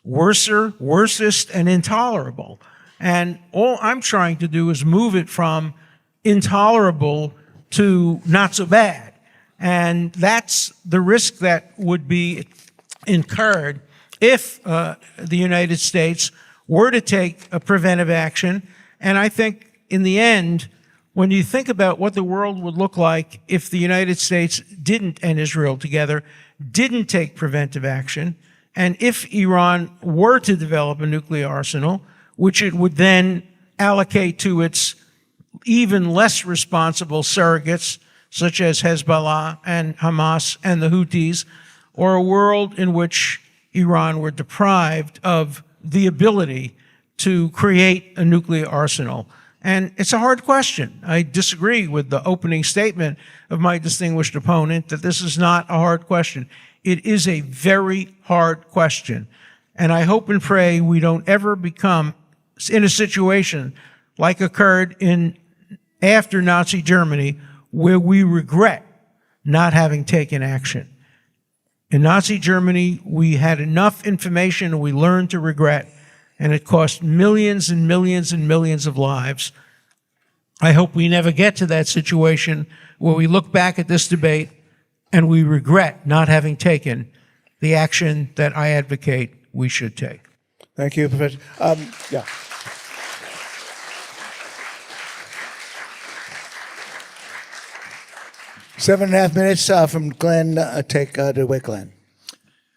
worser, worsest, and intolerable. And all I'm trying to do is move it from intolerable to not so bad. And that's the risk that would be incurred if the United States were to take a preventive action. And I think in the end, when you think about what the world would look like if the United States didn't, and Israel together, didn't take preventive action, and if Iran were to develop a nuclear arsenal, which it would then allocate to its even less responsible surrogates, such as Hezbollah and Hamas and the Houthis, or a world in which Iran were deprived of the ability to create a nuclear arsenal? And it's a hard question. I disagree with the opening statement of my distinguished opponent that this is not a hard question. It is a very hard question. And I hope and pray we don't ever become in a situation like occurred in after Nazi Germany, where we regret not having taken action. In Nazi Germany, we had enough information and we learned to regret, and it cost millions and millions and millions of lives. I hope we never get to that situation where we look back at this debate and we regret not having taken the action that I advocate we should take. Thank you, Professor. Yeah. 7.5 minutes from Glenn. Take it away, Glenn.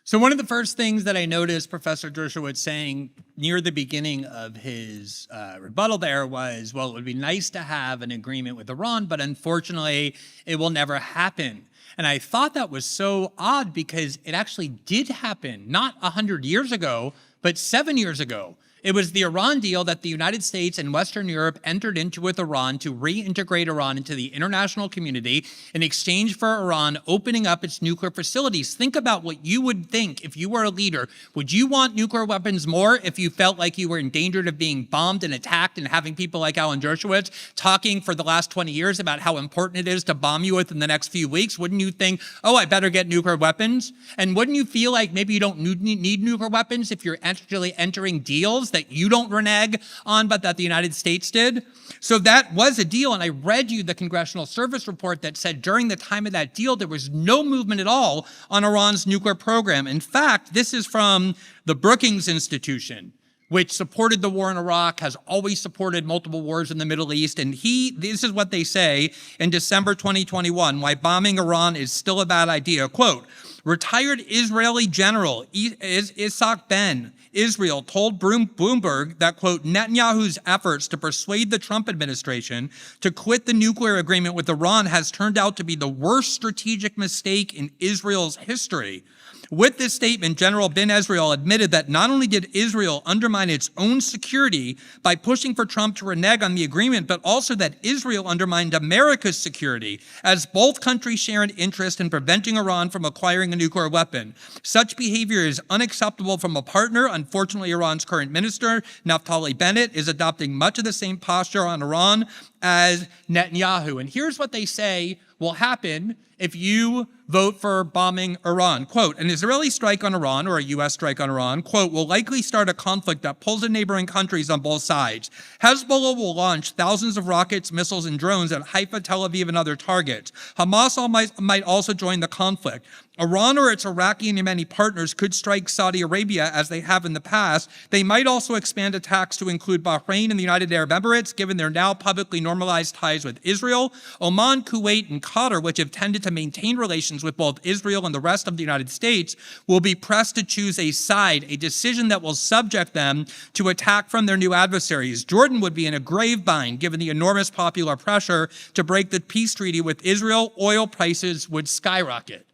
So one of the first things that I noticed Professor Dershowitz saying near the beginning of his rebuttal there was, well, it would be nice to have an agreement with Iran, but unfortunately, it will never happen. And I thought that was so odd because it actually did happen, not 100 years ago, but 7 years ago. It was the Iran deal that the United States and Western Europe entered into with Iran to reintegrate Iran into the international community in exchange for Iran opening up its nuclear facilities. Think about what you would think if you were a leader. Would you want nuclear weapons more if you felt like you were in danger of being bombed and attacked and having people like Alan Dershowitz talking for the last 20 years about how important it is to bomb you within the next few weeks? Wouldn't you think, oh, I better get nuclear weapons? And wouldn't you feel like maybe you don't need nuclear weapons if you're actually entering deals that you don't renege on, but that the United States did? So that was a deal, and I read you the Congressional Service Report that said during the time of that deal, there was no movement at all on Iran's nuclear program. In fact, this is from the Brookings Institution, which supported the war in Iraq, has always supported multiple wars in the Middle East. And this is what they say in December 2021, why bombing Iran is still a bad idea. Quote, retired Israeli General Isaac Ben Israel told Bloomberg that, quote, Netanyahu's efforts to persuade the Trump administration to quit the nuclear agreement with Iran has turned out to be the worst strategic mistake in Israel's history. With this statement, General Ben Israel admitted that not only did Israel undermine its own security by pushing for Trump to renege on the agreement, but also that Israel undermined America's security, as both countries share an interest in preventing Iran from acquiring a nuclear weapon. Such behavior is unacceptable from a partner. Unfortunately, Iran's current minister, Naftali Bennett, is adopting much of the same posture on Iran as Netanyahu. And here's what they say will happen if you vote for bombing Iran. Quote, an Israeli strike on Iran or a U.S. strike on Iran, quote, will likely start a conflict that pulls in neighboring countries on both sides. Hezbollah will launch thousands of rockets, missiles, and drones at Haifa, Tel Aviv, and other targets. Hamas might also join the conflict. Iran or its Iraqi and Yemeni partners could strike Saudi Arabia as they have in the past. They might also expand attacks to include Bahrain and the United Arab Emirates, given their now publicly normalized ties with Israel. Oman, Kuwait, and Qatar, which have tended to maintain relations with both Israel and the rest of the United States, will be pressed to choose a side, a decision that will subject them to attack from their new adversaries. Jordan would be in a grave bind given the enormous popular pressure to break the peace treaty with Israel. Oil prices would skyrocket.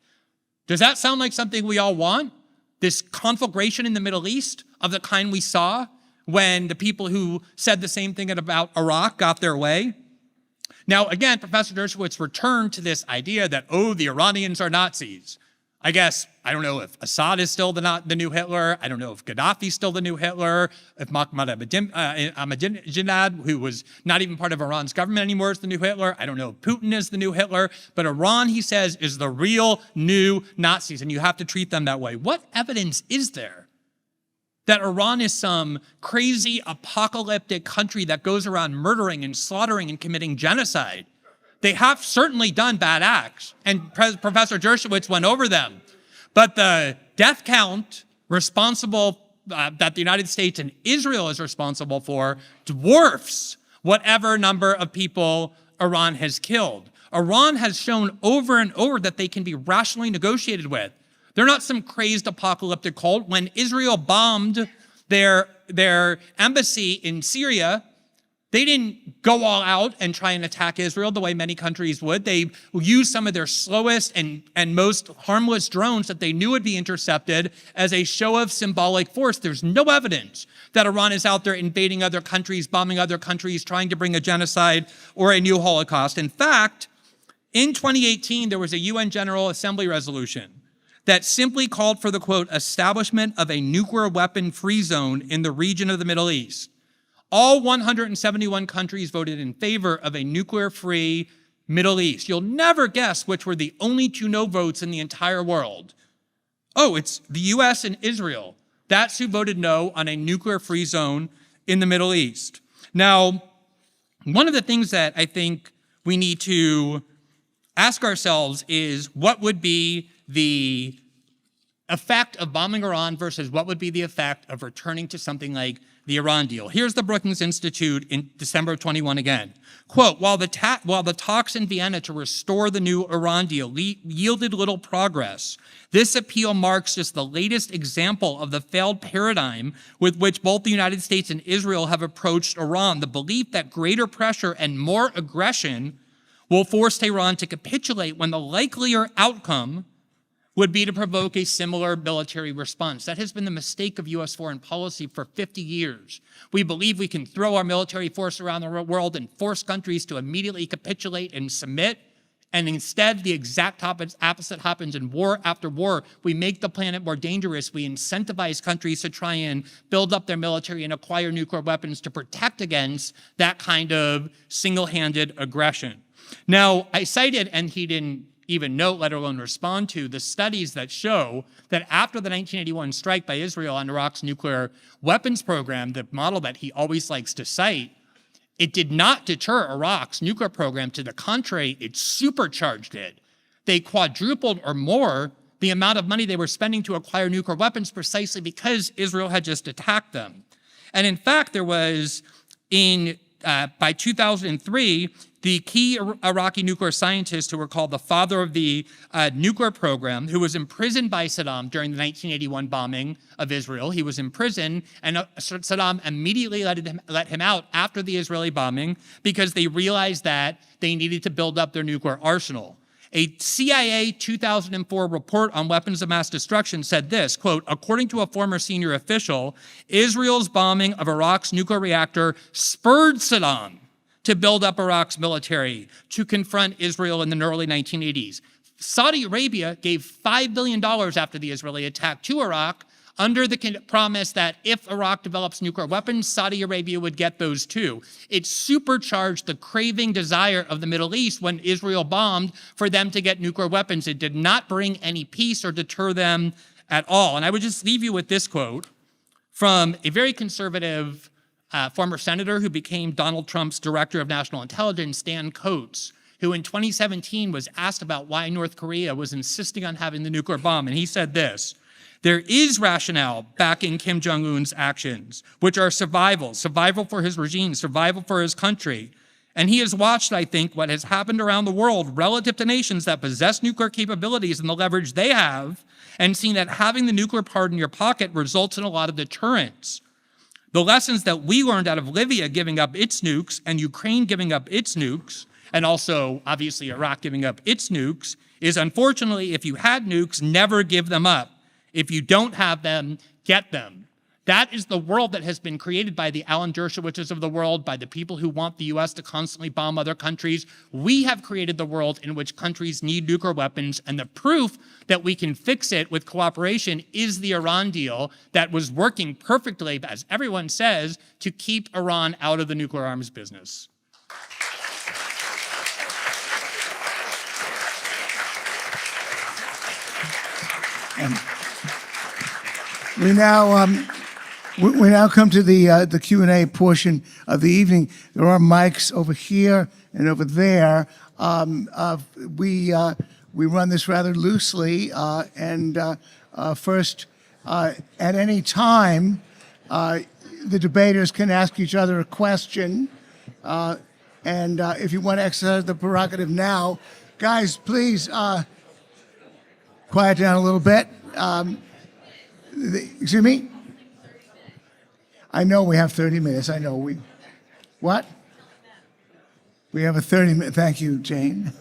Does that sound like something we all want? This conflagration in the Middle East of the kind we saw when the people who said the same thing about Iraq got their way? Now, again, Professor Dershowitz returned to this idea that, oh, the Iranians are Nazis. I guess, I don't know if Assad is still the new Hitler. I don't know if Gaddafi's still the new Hitler. If Ahmadinejad, who was not even part of Iran's government anymore, is the new Hitler. I don't know if Putin is the new Hitler. But Iran, he says, is the real new Nazis, and you have to treat them that way. What evidence is there that Iran is some crazy apocalyptic country that goes around murdering and slaughtering and committing genocide? They have certainly done bad acts, and Professor Dershowitz went over them. But the death count responsible that the United States and Israel is responsible for dwarfs whatever number of people Iran has killed. Iran has shown over and over that they can be rationally negotiated with. They're not some crazed apocalyptic cult. When Israel bombed their embassy in Syria, They didn't go all out and try and attack Israel the way many countries would. They used some of their slowest and most harmless drones that they knew would be intercepted as a show of symbolic force. There's no evidence that Iran is out there invading other countries, bombing other countries, trying to bring a genocide or a new Holocaust. In fact, in 2018, there was a UN General Assembly resolution that simply called for the, quote, establishment of a nuclear weapon-free zone in the region of the Middle East. All 171 countries voted in favor of a nuclear-free Middle East. You'll never guess which were the only two no votes in the entire world. Oh, it's the US and Israel. That's who voted no on a nuclear-free zone in the Middle East. Now, one of the things that I think we need to ask ourselves is what would be the effect of bombing Iran versus what would be the effect of returning to something like the Iran deal. Here's the Brookings Institute in December of 21 again. Quote, while the talks in Vienna to restore the new Iran deal yielded little progress, this appeal marks just the latest example of the failed paradigm with which both the United States and Israel have approached Iran, the belief that greater pressure and more aggression will force Tehran to capitulate when the likelier outcome would be to provoke a similar military response. That has been the mistake of U.S. foreign policy for 50 years. We believe we can throw our military force around the world and force countries to immediately capitulate and submit, and instead the exact opposite happens in war after war. We make the planet more dangerous. We incentivize countries to try and build up their military and acquire nuclear weapons to protect against that kind of single-handed aggression. Now, I cited, and he didn't even note, let alone respond to, the studies that show that after the 1981 strike by Israel on Iraq's nuclear weapons program, the model that he always likes to cite, it did not deter Iraq's nuclear program. To the contrary, it supercharged it. They quadrupled or more the amount of money they were spending to acquire nuclear weapons precisely because Israel had just attacked them. And in fact, there was by 2003, the key Iraqi nuclear scientist who were called the father of the nuclear program, who was imprisoned by Saddam during the 1981 bombing of Israel. He was in prison, and Saddam immediately let him out after the Israeli bombing because they realized that they needed to build up their nuclear arsenal. A CIA 2004 report on weapons of mass destruction said this, quote, according to a former senior official, Israel's bombing of Iraq's nuclear reactor spurred Saddam to build up Iraq's military to confront Israel in the early 1980s. Saudi Arabia gave $5 billion after the Israeli attack to Iraq under the promise that if Iraq develops nuclear weapons, Saudi Arabia would get those too. It supercharged the craving desire of the Middle East when Israel bombed for them to get nuclear weapons. It did not bring any peace or deter them at all. And I would just leave you with this quote from a very conservative former senator who became Donald Trump's director of national intelligence, Stan Coates, who in 2017 was asked about why North Korea was insisting on having the nuclear bomb. And he said this, there is rationale backing Kim Jong-un's actions, which are survival for his regime, survival for his country. And he has watched, I think, what has happened around the world relative to nations that possess nuclear capabilities and the leverage they have, and seen that having the nuclear part in your pocket results in a lot of deterrence. The lessons that we learned out of Libya giving up its nukes and Ukraine giving up its nukes, and also obviously Iraq giving up its nukes, is unfortunately, if you had nukes, never give them up. If you don't have them, get them. That is the world that has been created by the Alan Dershowitzes of the world, by the people who want the US to constantly bomb other countries. We have created the world in which countries need nuclear weapons, and the proof that we can fix it with cooperation is the Iran deal that was working perfectly, as everyone says, to keep Iran out of the nuclear arms business. We now come to the Q&A portion of the evening. There are mics over here and over there. We run this rather loosely, and first, at any time, the debaters can ask each other a question, and if you want to exercise the prerogative now, guys, please quiet down a little bit. Excuse me? I know we have 30 minutes. I know we. What? We have a 30-minute, thank you, Jane,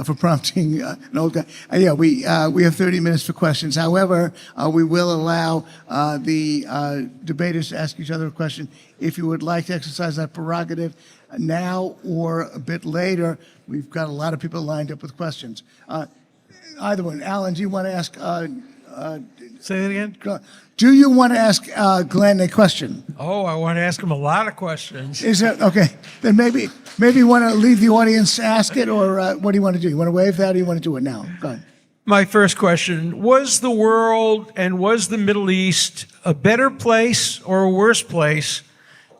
for prompting an old guy. We have 30 minutes for questions. However, we will allow the debaters to ask each other a question. If you would like to exercise that prerogative now or a bit later, we've got a lot of people lined up with questions. Either one. Alan, do you want to ask? Say that again? Do you want to ask Glenn a question? Oh, I want to ask him a lot of questions. Is that okay? Then maybe you want to leave the audience to ask it, or what do you want to do? You want to waive that, or you want to do it now? Go ahead. My first question, was the world and was the Middle East a better place or a worse place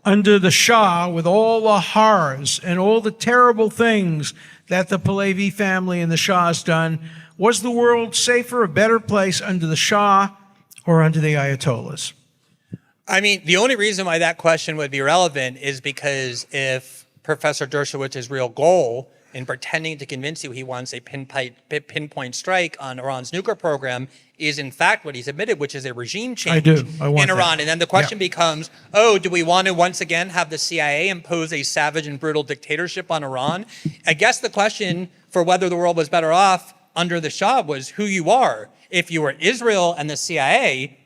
under the Shah, with all the horrors and all the terrible things that the Pahlavi family and the Shah has done? Was the world safer, a better place under the Shah or under the Ayatollahs? I mean, the only reason why that question would be relevant is because if Professor Dershowitz's real goal in pretending to convince you he wants a pinpoint strike on Iran's nuclear program is in fact what he's admitted, which is a regime change I want in Iran. that. And then the question becomes, do we want to once again have the CIA impose a savage and brutal dictatorship on Iran? I guess the question for whether the world was better off under the Shah was who you are. If you were Israel and the CIA,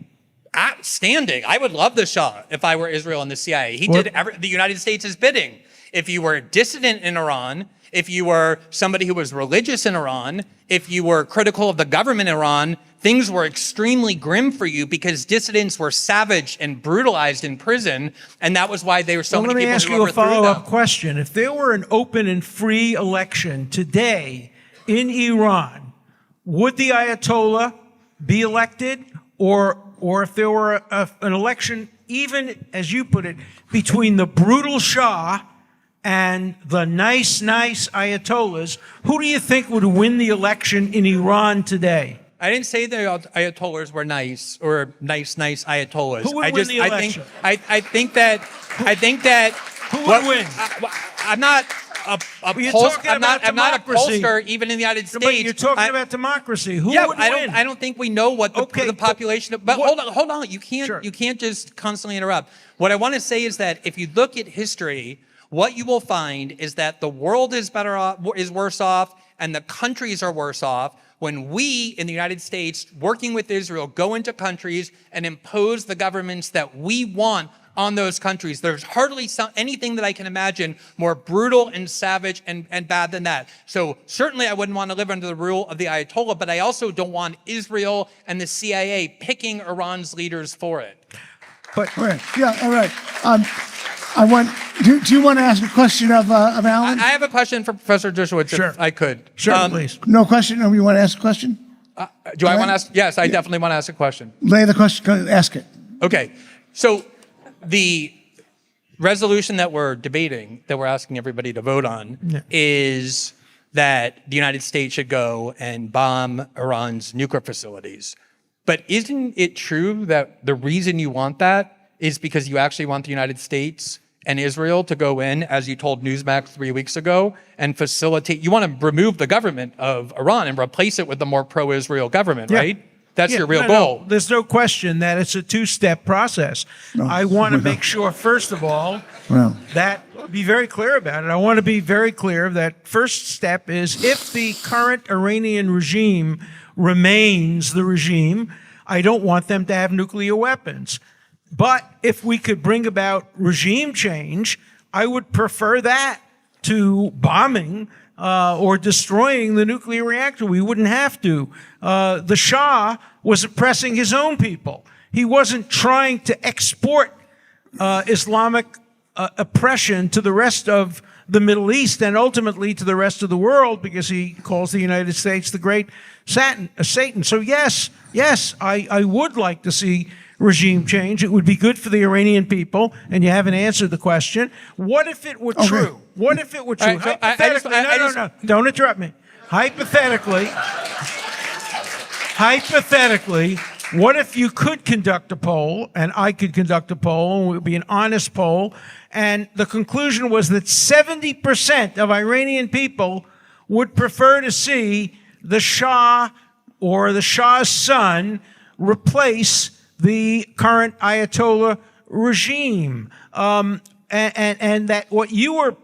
outstanding. I would love the Shah if I were Israel and the CIA. He did the United States' bidding. If you were a dissident in Iran, if you were somebody who was religious in Iran, if you were critical of the government in Iran, things were extremely grim for you because dissidents were savaged and brutalized in prison, and that was why there were so many people who overthrew them. Let me ask you a follow-up question. If there were an open and free election today in Iran, would the Ayatollah be elected, or if there were an election, even as you put it, between the brutal Shah and the nice Ayatollahs, who do you think would win the election in Iran today? I didn't say the Ayatollahs were nice or nice Ayatollahs. Who would win the election? I think that Who would win? I'm not a pollster even in the United States. But you're talking about democracy. Who would win? I don't think we know what the population. But hold on. You can't just constantly interrupt. What I want to say is that if you look at history, what you will find is that the world is worse off, and the countries are worse off when we in the United States, working with Israel, go into countries and impose the governments that we want on those countries. There's hardly anything that I can imagine more brutal and savage and bad than that. So certainly I wouldn't want to live under the rule of the Ayatollah, but I also don't want Israel and the CIA picking Iran's leaders for it. But all right. Do you want to ask a question of Alan? I have a question for Professor Dershowitz, Sure. if I could. Sure, please. No question? Or you want to ask a question? Do I want to ask? Yes, I definitely want to ask a question. Lay the question, ask it. Okay. So the resolution that we're debating, that we're asking everybody to vote on, is that the United States should go and bomb Iran's nuclear facilities. But isn't it true that the reason you want that is because you actually want the United States and Israel to go in, as you told Newsmax 3 weeks ago, and facilitate? You want to remove the government of Iran and replace it with the more pro-Israel government, right? That's your real goal. No, there's no question that it's a two-step process. I want to make sure, first of all, that be very clear about it. I want to be very clear that first step is if the current Iranian regime remains the regime, I don't want them to have nuclear weapons. But if we could bring about regime change, I would prefer that to bombing or destroying the nuclear reactor. We wouldn't have to. The Shah was oppressing his own people. He wasn't trying to export Islamic oppression to the rest of the Middle East and ultimately to the rest of the world, because he calls the United States the great Satan. So yes, I would like to see regime change. It would be good for the Iranian people, and you haven't answered the question. What if it were true? What if it were true? Right, so Hypothetically, no, don't interrupt me. Hypothetically, what if you could conduct a poll, and I could conduct a poll, and it would be an honest poll, and the conclusion was that 70% of Iranian people would prefer to see the Shah or the Shah's son replace the current Ayatollah regime, and that what you were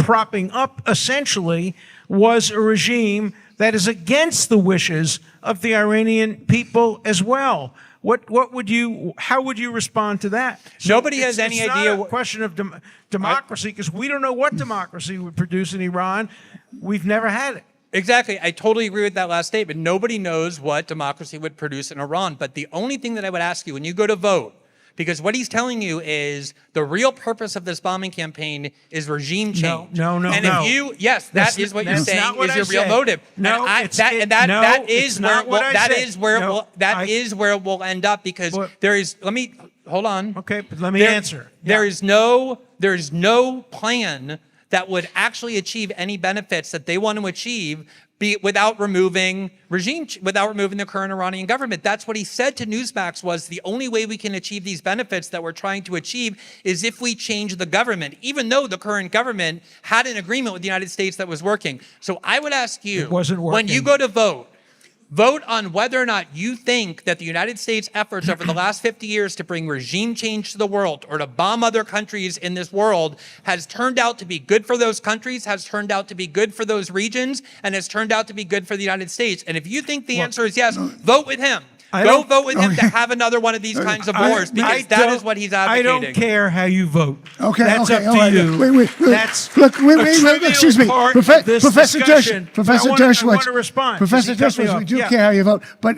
propping up essentially was a regime that is against the wishes of the Iranian people as well. How would you respond to that? Nobody has any it's idea not a question of democracy, because we don't know what democracy would produce in Iran. We've never had it. Exactly. I totally agree with that last statement. Nobody knows what democracy would produce in Iran. But the only thing that I would ask you when you go to vote, because what he's telling you is the real purpose of this bombing campaign is regime change. No. And if you, yes, that is what you're saying is your real motive. No, that is where it will end up, because there is. Hold on. Okay, but let me answer. There is no plan that would actually achieve any benefits that they want to achieve without removing the current Iranian government. That's what he said to Newsmax, was the only way we can achieve these benefits that we're trying to achieve is if we change the government, even though the current government had an agreement with the United States that was working. So I would ask you, it wasn't working. When you go to vote on whether or not you think that the United States' efforts over the last 50 years to bring regime change to the world or to bomb other countries in this world has turned out to be good for those countries, has turned out to be good for those regions, and has turned out to be good for the United States. And if you think the answer is yes, vote with him. Go vote with him to have another one of these kinds of wars, because that is what he's advocating. I don't care how you vote. Okay, that's okay, up to you. Wait. That's Look, wait, excuse me. Professor Dershowitz. I want to respond. Professor Dershowitz, we do care how you vote, but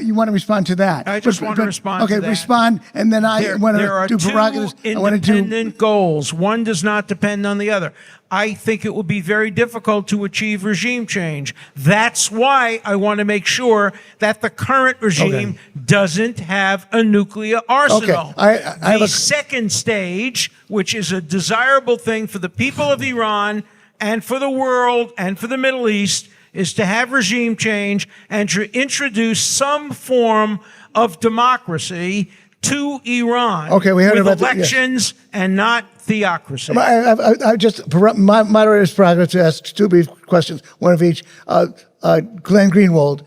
you want to respond to that. I just want to respond to that. Okay, respond, and then I want to do prerogatives. There are two independent goals. One does not depend on the other. I think it will be very difficult to achieve regime change. That's why I want to make sure that the current regime doesn't have a nuclear arsenal. The second stage, which is a desirable thing for the people of Iran and for the world and for the Middle East, is to have regime change and to introduce some form of democracy to Iran. Okay, we heard with about elections and not theocracy. I just, my moderator's prerogative to ask two brief questions, one of each. Glenn Greenwald,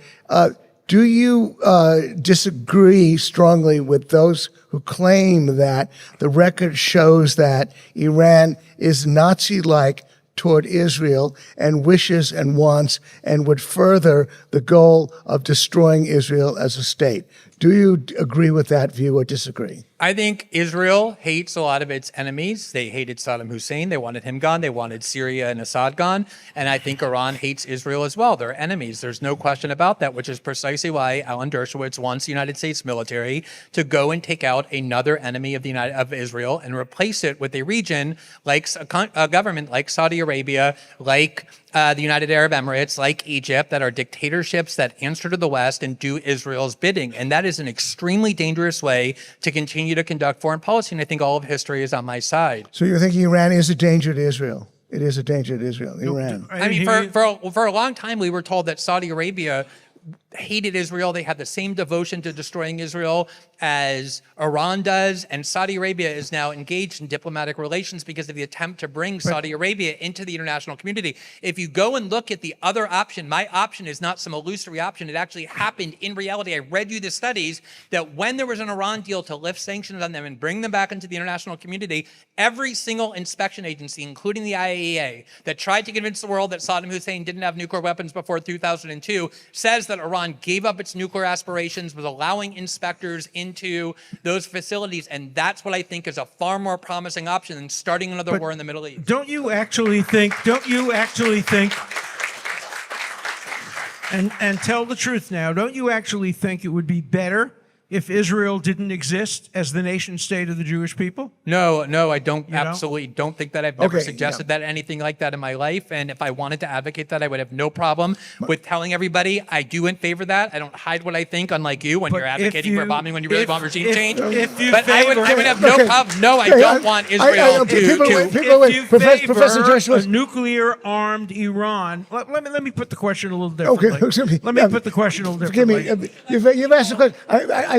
do you disagree strongly with those who claim that the record shows that Iran is Nazi-like toward Israel and wishes and wants and would further the goal of destroying Israel as a state? Do you agree with that view or disagree? I think Israel hates a lot of its enemies. They hated Saddam Hussein. They wanted him gone. They wanted Syria and Assad gone. And I think Iran hates Israel as well. They're enemies. There's no question about that, which is precisely why Alan Dershowitz wants the United States military to go and take out another enemy of Israel and replace it with a region like a government like Saudi Arabia, like the United Arab Emirates, like Egypt, that are dictatorships that answer to the West and do Israel's bidding. And that is an extremely dangerous way to continue to conduct foreign policy. And I think all of history is on my side. So you're thinking Iran is a danger to Israel? It is a danger to Israel, Iran. I mean, for a long time, we were told that Saudi Arabia hated Israel. They had the same devotion to destroying Israel as Iran does, and Saudi Arabia is now engaged in diplomatic relations because of the attempt to bring Saudi Arabia into the international community. If you go and look at the other option, my option is not some illusory option. It actually happened in reality. I read you the studies that when there was an Iran deal to lift sanctions on them and bring them back into the international community, every single inspection agency, including the IAEA, that tried to convince the world that Saddam Hussein didn't have nuclear weapons before 2002, says that Iran gave up its nuclear aspirations, was allowing inspectors into those facilities, and that's what I think is a far more promising option than starting another war in the Middle East. Don't you actually think, and tell the truth now, don't you actually think it would be better if Israel didn't exist as the nation state of the Jewish people? No, I don't. Absolutely don't think that. I've never suggested that anything like that in my life. And if I wanted to advocate that, I would have no problem with telling everybody I do in favor of that. I don't hide what I think, unlike you, when you're advocating for bombing when you really want regime change. But I would have no problem. No, I don't want Israel Professor Dershowitz, a nuclear-armed Iran. Let me put the question a little differently. Let me put the question a little differently. Forgive me. You've asked a question.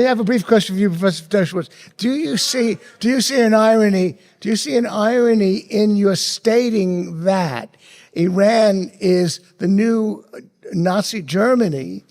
I have a brief question for you, Professor Dershowitz. Do you see an irony? Do you see an irony in your stating that Iran is the new Nazi Germany,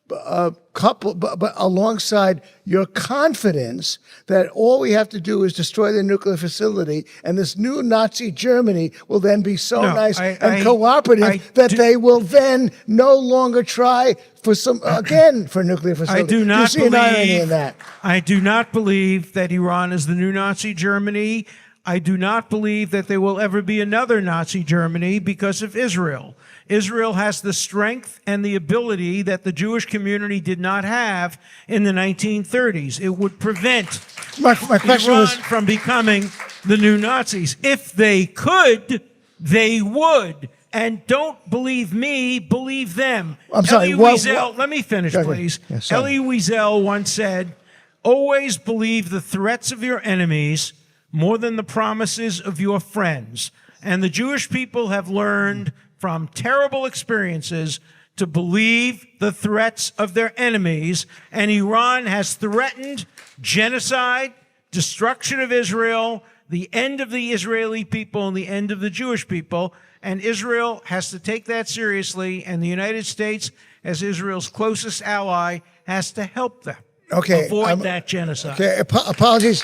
but alongside your confidence that all we have to do is destroy the nuclear facility, and this new Nazi Germany will then be so No, nice I- and I- cooperative I that do- they will then no longer try for for nuclear facility. I do not you see an irony in believe. that. I do not believe that Iran is the new Nazi Germany. I do not believe that there will ever be another Nazi Germany because of Israel. Israel has the strength and the ability that the Jewish community did not have in the 1930s. It would prevent My question Iran was, from becoming the new Nazis. If they could, they would. And don't believe me, believe them. I'm sorry, Elie what- Wiesel, let me finish, Go ahead. please. Yeah, sorry. Elie Wiesel once said, always believe the threats of your enemies more than the promises of your friends. And the Jewish people have learned from terrible experiences to believe the threats of their enemies. And Iran has threatened genocide, destruction of Israel, the end of the Israeli people and the end of the Jewish people. And Israel has to take that seriously. And the United States, as Israel's closest ally, has to help them avoid that genocide. Okay, apologies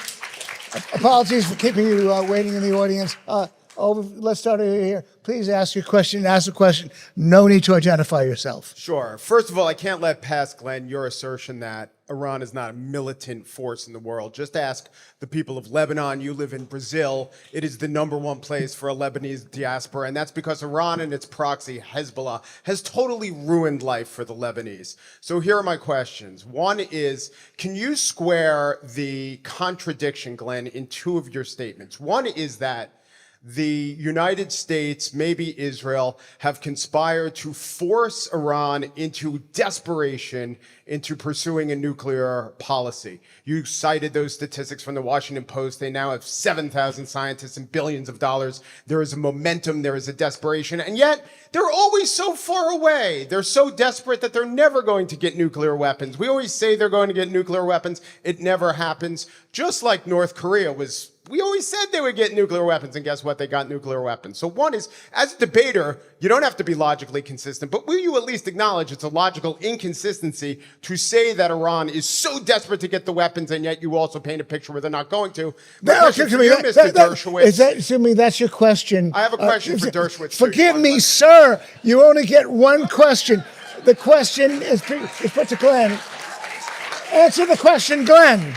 for keeping you waiting in the audience. Let's start over here. Please ask your question. Ask the question. No need to identify yourself. Sure. First of all, I can't let pass, Glenn, your assertion that Iran is not a militant force in the world. Just ask the people of Lebanon. You live in Brazil. It is the #1 place for a Lebanese diaspora, and that's because Iran and its proxy, Hezbollah, has totally ruined life for the Lebanese. So here are my questions. One is, can you square the contradiction, Glenn, in two of your statements? One is that the United States, maybe Israel, have conspired to force Iran into desperation into pursuing a nuclear policy. You cited those statistics from the Washington Post. They now have 7,000 scientists and billions of dollars. There is a momentum, there is a desperation, and yet they're always so far away. They're so desperate that they're never going to get nuclear weapons. We always say they're going to get nuclear weapons. It never happens. Just like North Korea was, we always said they would get nuclear weapons, and guess what? They got nuclear weapons. So one is, as a debater, you don't have to be logically consistent, but will you at least acknowledge it's a logical inconsistency to say that Iran is so desperate to get the weapons, and yet you also paint a picture where they're not going to? My question for you, Mr. Dershowitz. That's your question. I have a question for Dershowitz. Forgive me, sir. You only get one question. The question is put to Glenn. Answer the question, Glenn.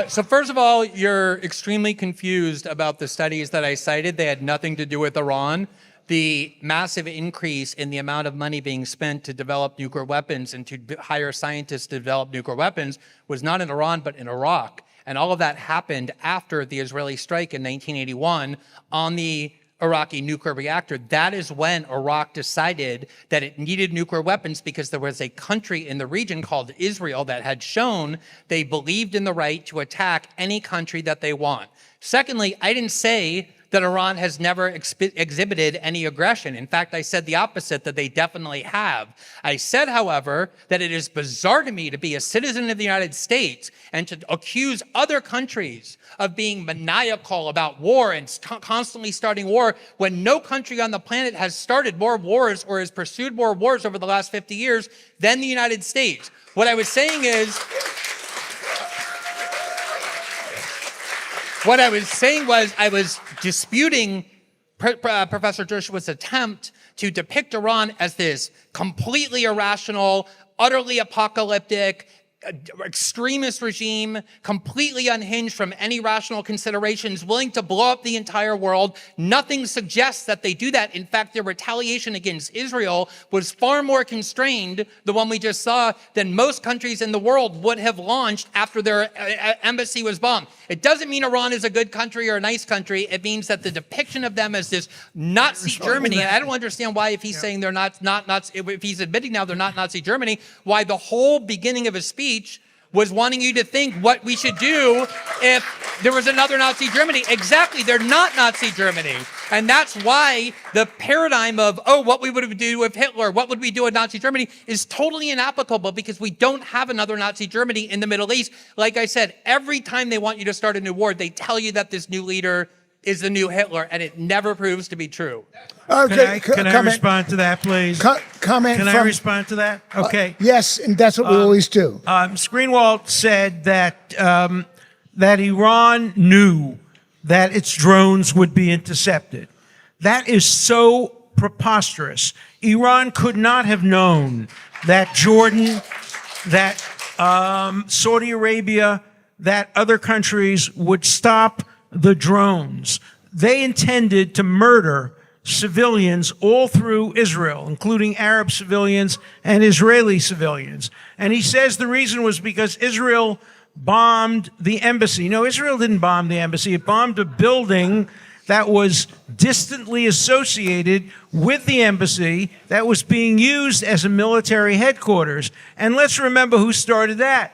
So first of all, you're extremely confused about the studies that I cited. They had nothing to do with Iran. The massive increase in the amount of money being spent to develop nuclear weapons and to hire scientists to develop nuclear weapons was not in Iran, but in Iraq. And all of that happened after the Israeli strike in 1981 on the Iraqi nuclear reactor. That is when Iraq decided that it needed nuclear weapons because there was a country in the region called Israel that had shown they believed in the right to attack any country that they want. Secondly, I didn't say that Iran has never exhibited any aggression. In fact, I said the opposite, that they definitely have. I said, however, that it is bizarre to me to be a citizen of the United States and to accuse other countries of being maniacal about war and constantly starting war when no country on the planet has started more wars or has pursued more wars over the last 50 years than the United States. What I was saying is, what I was saying was I was disputing Professor Dershowitz's attempt to depict Iran as this completely irrational, utterly apocalyptic, extremist regime, completely unhinged from any rational considerations, willing to blow up the entire world. Nothing suggests that they do that. In fact, their retaliation against Israel was far more constrained, the one we just saw, than most countries in the world would have launched after their embassy was bombed. It doesn't mean Iran is a good country or a nice country. It means that the depiction of them as this Nazi Germany, and I don't understand why, if he's saying they're not Nazi, if he's admitting now they're not Nazi Germany, why the whole beginning of his speech was wanting you to think what we should do if there was another Nazi Germany. Exactly, they're not Nazi Germany. And that's why the paradigm of, oh, what we would do with Hitler, what would we do with Nazi Germany, is totally inapplicable because we don't have another Nazi Germany in the Middle East. Like I said, every time they want you to start a new war, they tell you that this new leader is the new Hitler, and it never proves to be true. Can I respond to that, please? Comment Can I from- respond to that? Okay. Yes, and that's what we always do. Mr. Greenwald said that that Iran knew that its drones would be intercepted. That is so preposterous. Iran could not have known that Jordan, that Saudi Arabia, that other countries would stop the drones. They intended to murder civilians all through Israel, including Arab civilians and Israeli civilians. And he says the reason was because Israel bombed the embassy. No, Israel didn't bomb the embassy. It bombed a building that was distantly associated with the embassy that was being used as a military headquarters. And let's remember who started that.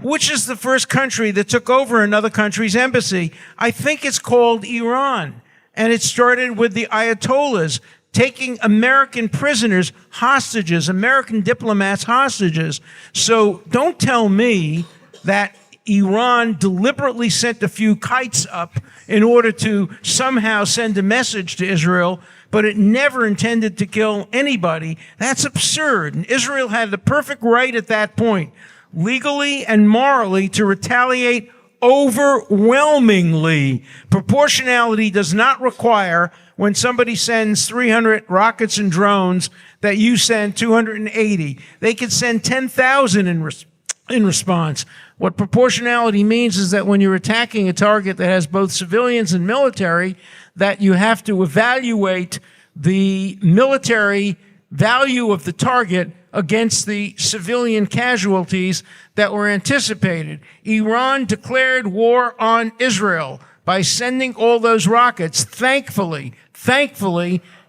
Which is the first country that took over another country's embassy? I think it's called Iran. And it started with the Ayatollahs taking American prisoners, hostages, American diplomats hostages. So don't tell me that Iran deliberately sent a few kites up in order to somehow send a message to Israel, but it never intended to kill anybody. That's absurd. And Israel had the perfect right at that point, legally and morally, to retaliate overwhelmingly. Proportionality does not require when somebody sends 300 rockets and drones that you send 280. They could send 10,000 in response. What proportionality means is that when you're attacking a target that has both civilians and military, that you have to evaluate the military value of the target against the civilian casualties that were anticipated. Iran declared war on Israel by sending all those rockets. Thankfully,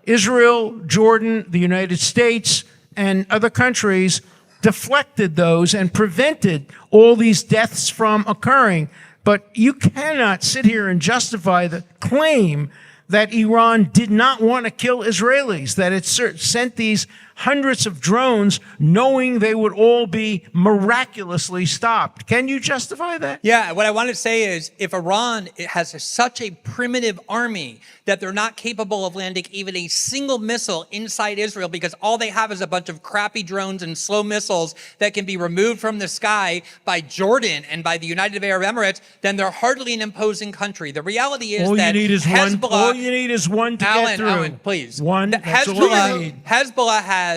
Israel, Jordan, the United States, and other countries deflected those and prevented all these deaths from occurring. But you cannot sit here and justify the claim that Iran did not want to kill Israelis, that it sent these hundreds of drones knowing they would all be miraculously stopped. Can you justify that? Yeah, what I want to say is if Iran has such a primitive army that they're not capable of landing even a single missile inside Israel because all they have is a bunch of crappy drones and slow missiles that can be removed from the sky by Jordan and by the United Arab Emirates, then they're hardly an imposing country. The reality is that Hezbollah... All you need is one to get through. Alan, please. One, that's all you need. Hezbollah has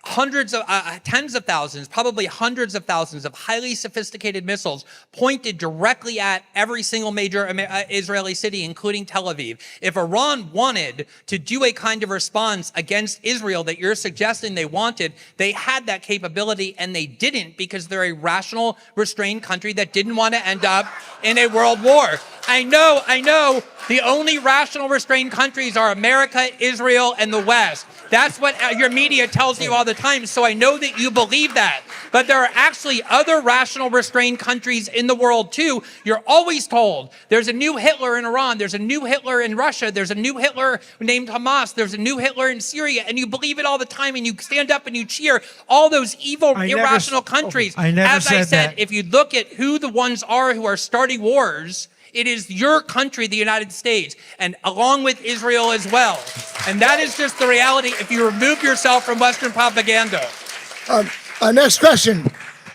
hundreds of, tens of thousands, probably hundreds of thousands of highly sophisticated missiles pointed directly at every single major Israeli city, including Tel Aviv. If Iran wanted to do a kind of response against Israel that you're suggesting they wanted, they had that capability and they didn't because they're a rational, restrained country that didn't want to end up in a world war. I know. The only rational, restrained countries are America, Israel, and the West. That's what your media tells you all the time, so I know that you believe that. But there are actually other rational, restrained countries in the world, too. You're always told there's a new Hitler in Iran, there's a new Hitler in Russia, there's a new Hitler named Hamas, there's a new Hitler in Syria, and you believe it all the time, and you stand up and you cheer all those evil, irrational countries. As I said, if you look at who the ones are who are starting wars, it is your country, the United States, and along with Israel as well. And that is just the reality if you remove yourself from Western propaganda. Next question.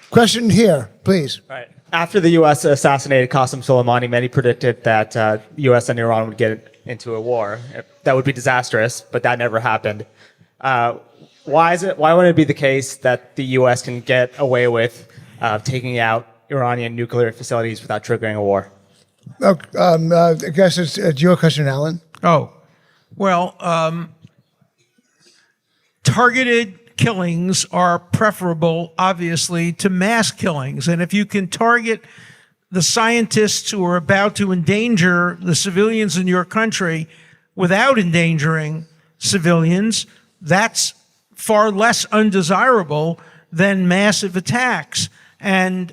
Question here, please. Right. After the U.S. assassinated Qasem Soleimani, many predicted that the U.S. and Iran would get into a war. That would be disastrous, but that never happened. Why wouldn't it be the case that the U.S. can get away with taking out Iranian nuclear facilities without triggering a war? I guess it's your question, Alan. Oh, well, targeted killings are preferable, obviously, to mass killings. And if you can target the scientists who are about to endanger the civilians in your country without endangering civilians, that's far less undesirable than massive attacks. And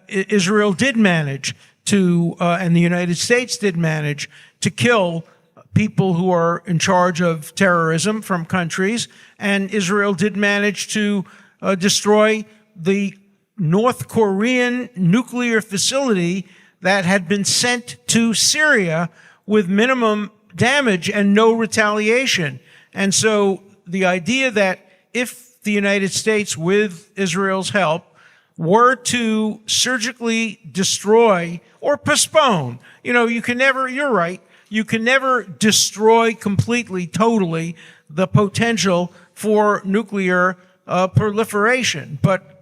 Israel did manage to, and the United States did manage to kill people who are in charge of terrorism from countries, and Israel did manage to destroy the North Korean nuclear facility that had been sent to Syria with minimum damage and no retaliation. And so the idea that if the United States, with Israel's help, were to surgically destroy or postpone, you can never, you're right, you can never destroy completely, totally, the potential for nuclear proliferation. But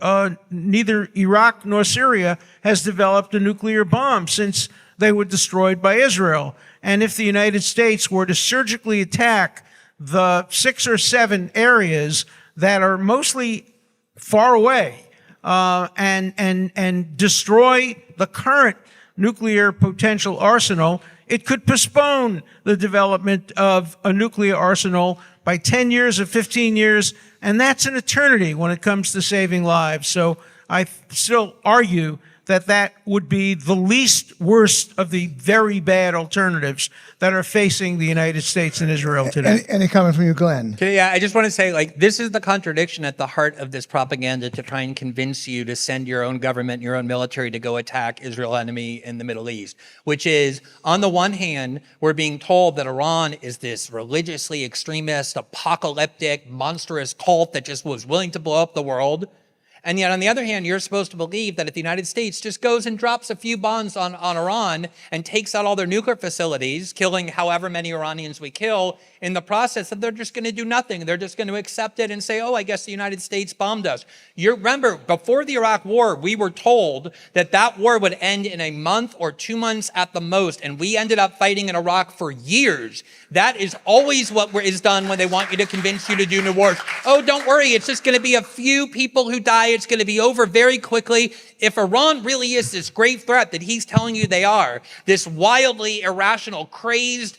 neither Iraq nor Syria has developed a nuclear bomb since they were destroyed by Israel. And if the United States were to surgically attack the 6 or 7 areas that are mostly far away and destroy the current nuclear potential arsenal, it could postpone the development of a nuclear arsenal by 10 years or 15 years, and that's an eternity when it comes to saving lives. So I still argue that that would be the least worst of the very bad alternatives that are facing the United States and Israel today. Any comment from you, Glenn? Okay, yeah, I just want to say, this is the contradiction at the heart of this propaganda to try and convince you to send your own government, your own military to go attack Israel enemy in the Middle East, which is, on the one hand, we're being told that Iran is this religiously extremist, apocalyptic, monstrous cult that just was willing to blow up the world. And yet, on the other hand, you're supposed to believe that if the United States just goes and drops a few bombs on Iran and takes out all their nuclear facilities, killing however many Iranians we kill, in the process, that they're just going to do nothing. They're just going to accept it and say, oh, I guess the United States bombed us. You remember, before the Iraq War, we were told that that war would end in a month or 2 months at the most, and we ended up fighting in Iraq for years. That is always what is done when they want you to convince you to do new wars. Oh, don't worry, it's just going to be a few people who die. It's going to be over very quickly. If Iran really is this great threat that he's telling you they are, this wildly irrational, crazed,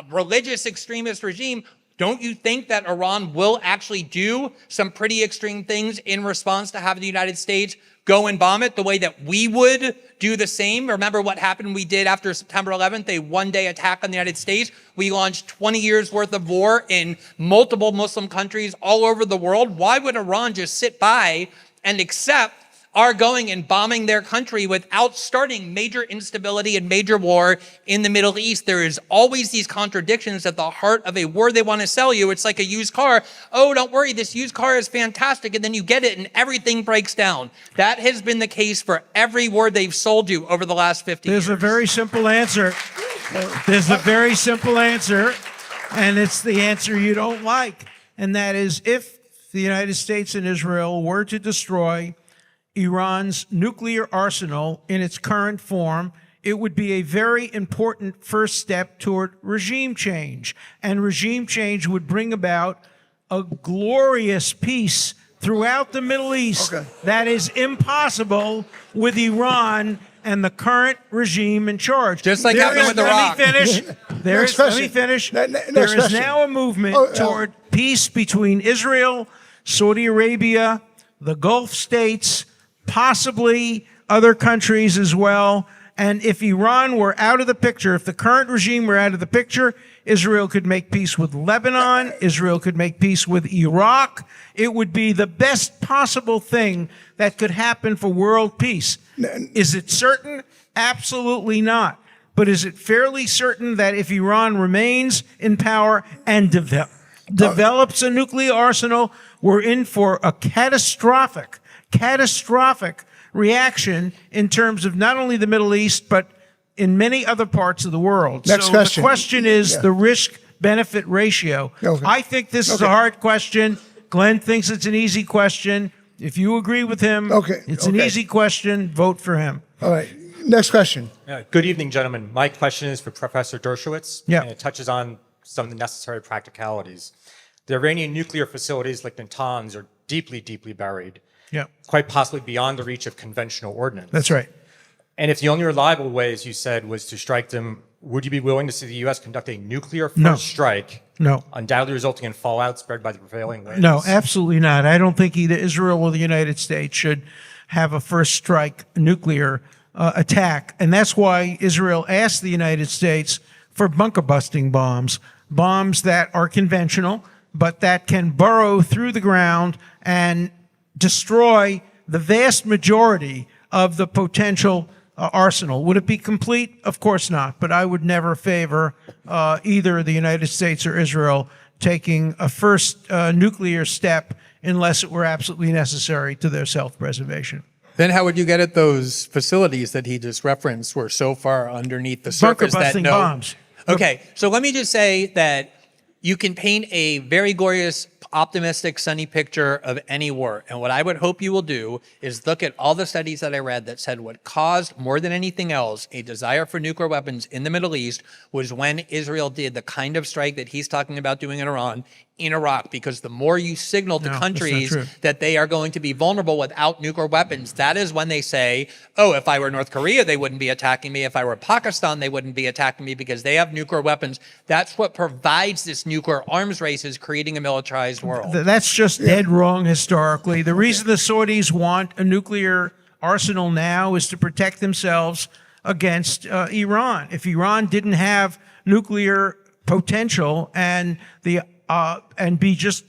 religious extremist regime, don't you think that Iran will actually do some pretty extreme things in response to having the United States go and bomb it the way that we would do the same? Remember what happened we did after September 11th, a one-day attack on the United States? We launched 20 years worth of war in multiple Muslim countries all over the world. Why would Iran just sit by and accept our going and bombing their country without starting major instability and major war in the Middle East? There is always these contradictions at the heart of a war they want to sell you. It's like a used car. Oh, don't worry, this used car is fantastic. And then you get it and everything breaks down. That has been the case for every war they've sold you over the last 50 years. There's a very simple answer. There's a very simple answer, and it's the answer you don't like. And that is, if the United States and Israel were to destroy Iran's nuclear arsenal in its current form, it would be a very important first step toward regime change. And regime change would bring about a glorious peace throughout the Middle East that is impossible with Iran and the current regime in charge. Just like happened with Iraq. Let me finish. There is now a movement toward peace between Israel, Saudi Arabia, the Gulf states, possibly other countries as well. And if Iran were out of the picture, if the current regime were out of the picture, Israel could make peace with Lebanon. Israel could make peace with Iraq. It would be the best possible thing that could happen for world peace. Is it certain? Absolutely not. But is it fairly certain that if Iran remains in power and develops a nuclear arsenal, we're in for a catastrophic reaction in terms of not only the Middle East, but in many other parts of the world. Next question. The question is the risk-benefit ratio. Okay. I think this is a hard question. Glenn thinks it's an easy question. If you agree with him, it's an easy question. Vote for him. All right. Next question. Good evening, gentlemen. My question is for Professor Dershowitz, and it touches on some of the necessary practicalities. The Iranian nuclear facilities like Natanz are deeply, deeply buried, quite possibly beyond the reach of conventional ordnance. That's right. And if the only reliable way, as you said, was to strike them, would you be willing to see the U.S. conduct a nuclear first strike? No. Undoubtedly resulting in fallout spread by the prevailing winds? No, absolutely not. I don't think either Israel or the United States should have a first strike nuclear attack. And that's why Israel asked the United States for bunker busting bombs that are conventional, but that can burrow through the ground and destroy the vast majority of the potential arsenal. Would it be complete? Of course not. But I would never favor either the United States or Israel taking a first nuclear step unless it were absolutely necessary to their self-preservation. Then how would you get at those facilities that he just referenced were so far underneath the surface that Bunker-busting bombs. Okay, so let me just say that you can paint a very glorious, optimistic, sunny picture of any war. And what I would hope you will do is look at all the studies that I read that said what caused, more than anything else, a desire for nuclear weapons in the Middle East was when Israel did the kind of strike that he's talking about doing in Iran, in Iraq, because the more you signal to countries that they are going to be vulnerable without nuclear weapons, that is when they say, oh, if I were North Korea, they wouldn't be attacking me. If I were Pakistan, they wouldn't be attacking me because they have nuclear weapons. That's what provides this nuclear arms race, is creating a militarized world. That's just dead wrong historically. The reason the Saudis want a nuclear arsenal now is to protect themselves against Iran. If Iran didn't have nuclear potential and be just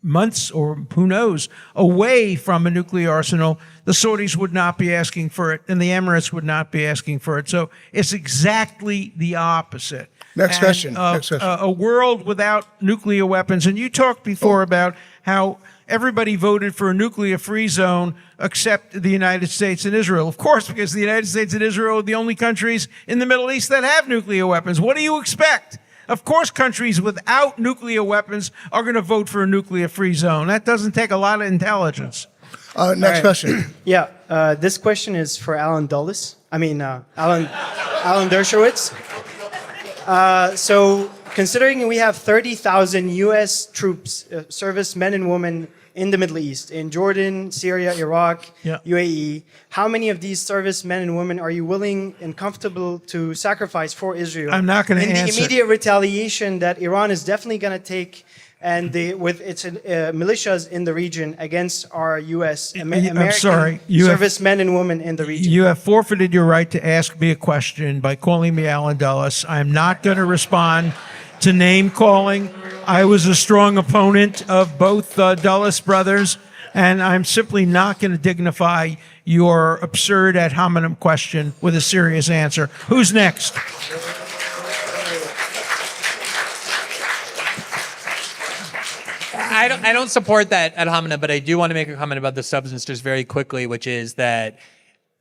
months or who knows away from a nuclear arsenal, the Saudis would not be asking for it and the Emirates would not be asking for it. So it's exactly the opposite. Next question. A world without nuclear weapons. And you talked before about how everybody voted for a nuclear-free zone except the United States and Israel. Of course, because the United States and Israel are the only countries in the Middle East that have nuclear weapons. What do you expect? Of course, countries without nuclear weapons are going to vote for a nuclear-free zone. That doesn't take a lot of intelligence. Next question. Yeah, this question is for Alan Dulles. Alan Dershowitz. So, considering we have 30,000 U.S. troops, servicemen and women in the Middle East, in Jordan, Syria, Iraq, UAE, how many of these servicemen and women are you willing and comfortable to sacrifice for Israel? I'm not going to answer. In the immediate retaliation that Iran is definitely going to take, and with its militias in the region against our U.S. American servicemen and women in the region. You have forfeited your right to ask me a question by calling me Alan Dulles. I'm not going to respond to name calling. I was a strong opponent of both Dulles brothers, and I'm simply not going to dignify your absurd ad hominem question with a serious answer. Who's next? I don't support that ad hominem, but I do want to make a comment about the substance just very quickly, which is that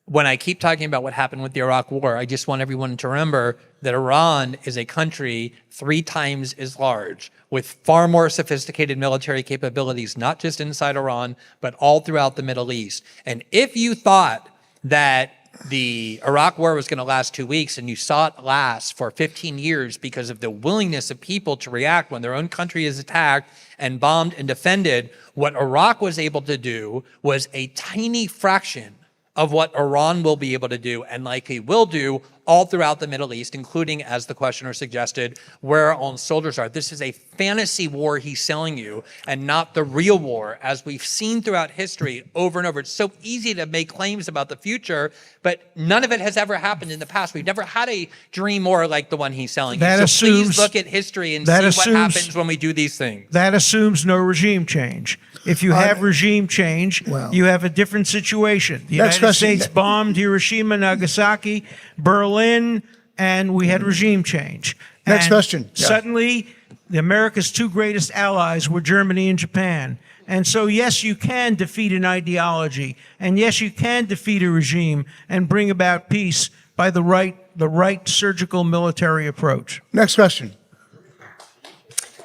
when I keep talking about what happened with the Iraq War, I just want everyone to remember that Iran is a country 3 times as large, with far more sophisticated military capabilities, not just inside Iran, but all throughout the Middle East. And if you thought that the Iraq War was going to last 2 weeks and you saw it last for 15 years because of the willingness of people to react when their own country is attacked and bombed and defended, what Iraq was able to do was a tiny fraction of what Iran will be able to do and likely will do all throughout the Middle East, including, as the questioner suggested, where our own soldiers are. This is a fantasy war he's selling you and not the real war, as we've seen throughout history over and over. It's so easy to make claims about the future, but none of it has ever happened in the past. We've never had a dream war like the one he's selling you. So please look at history and see what happens when we do these things. That assumes no regime change. If you have regime change, you have a different situation. The United States bombed Hiroshima, Nagasaki, Berlin, and we had regime change. Next question. Suddenly, America's 2 greatest allies were Germany and Japan. And so, yes, you can defeat an ideology, and yes, you can defeat a regime and bring about peace by the right surgical military approach. Next question.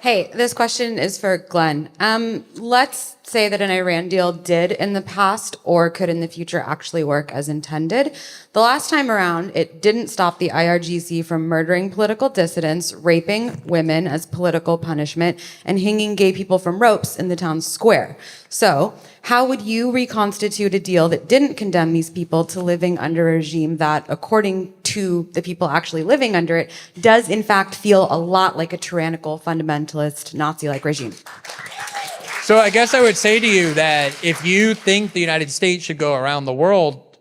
Hey, this question is for Glenn. Let's say that an Iran deal did in the past or could in the future actually work as intended. The last time around, it didn't stop the IRGC from murdering political dissidents, raping women as political punishment, and hanging gay people from ropes in the town square. So, how would you reconstitute a deal that didn't condemn these people to living under a regime that, according to the people actually living under it, does in fact feel a lot like a tyrannical, fundamentalist, Nazi-like regime? So I guess I would say to you that if you think the United States should go around the world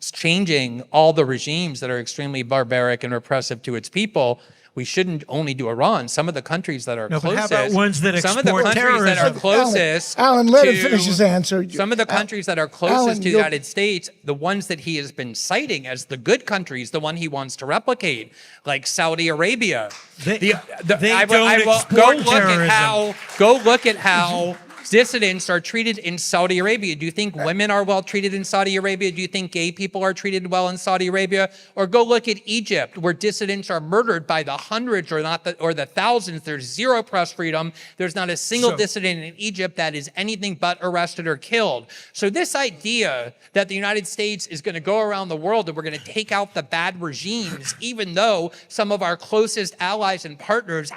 changing all the regimes that are extremely barbaric and repressive to its people, we shouldn't only do Iran. Some of the countries that are No, but closest, how about ones that some of the export countries that are terrorism? closest, Alan, let him to- finish his answer. Some of the countries that are closest Alan, to the you'll- United States, the ones that he has been citing as the good countries, the one he wants to replicate, like Saudi Arabia. They They don't export terrorism. Go look at how dissidents are treated in Saudi Arabia. Do you think women are well treated in Saudi Arabia? Do you think gay people are treated well in Saudi Arabia? Or go look at Egypt, where dissidents are murdered by the hundreds or the thousands. There's zero press freedom. There's not a single dissident in Egypt that is anything but arrested or killed. So this idea that the United States is going to go around the world and we're going to take out the bad regimes, even though some of our closest allies and partners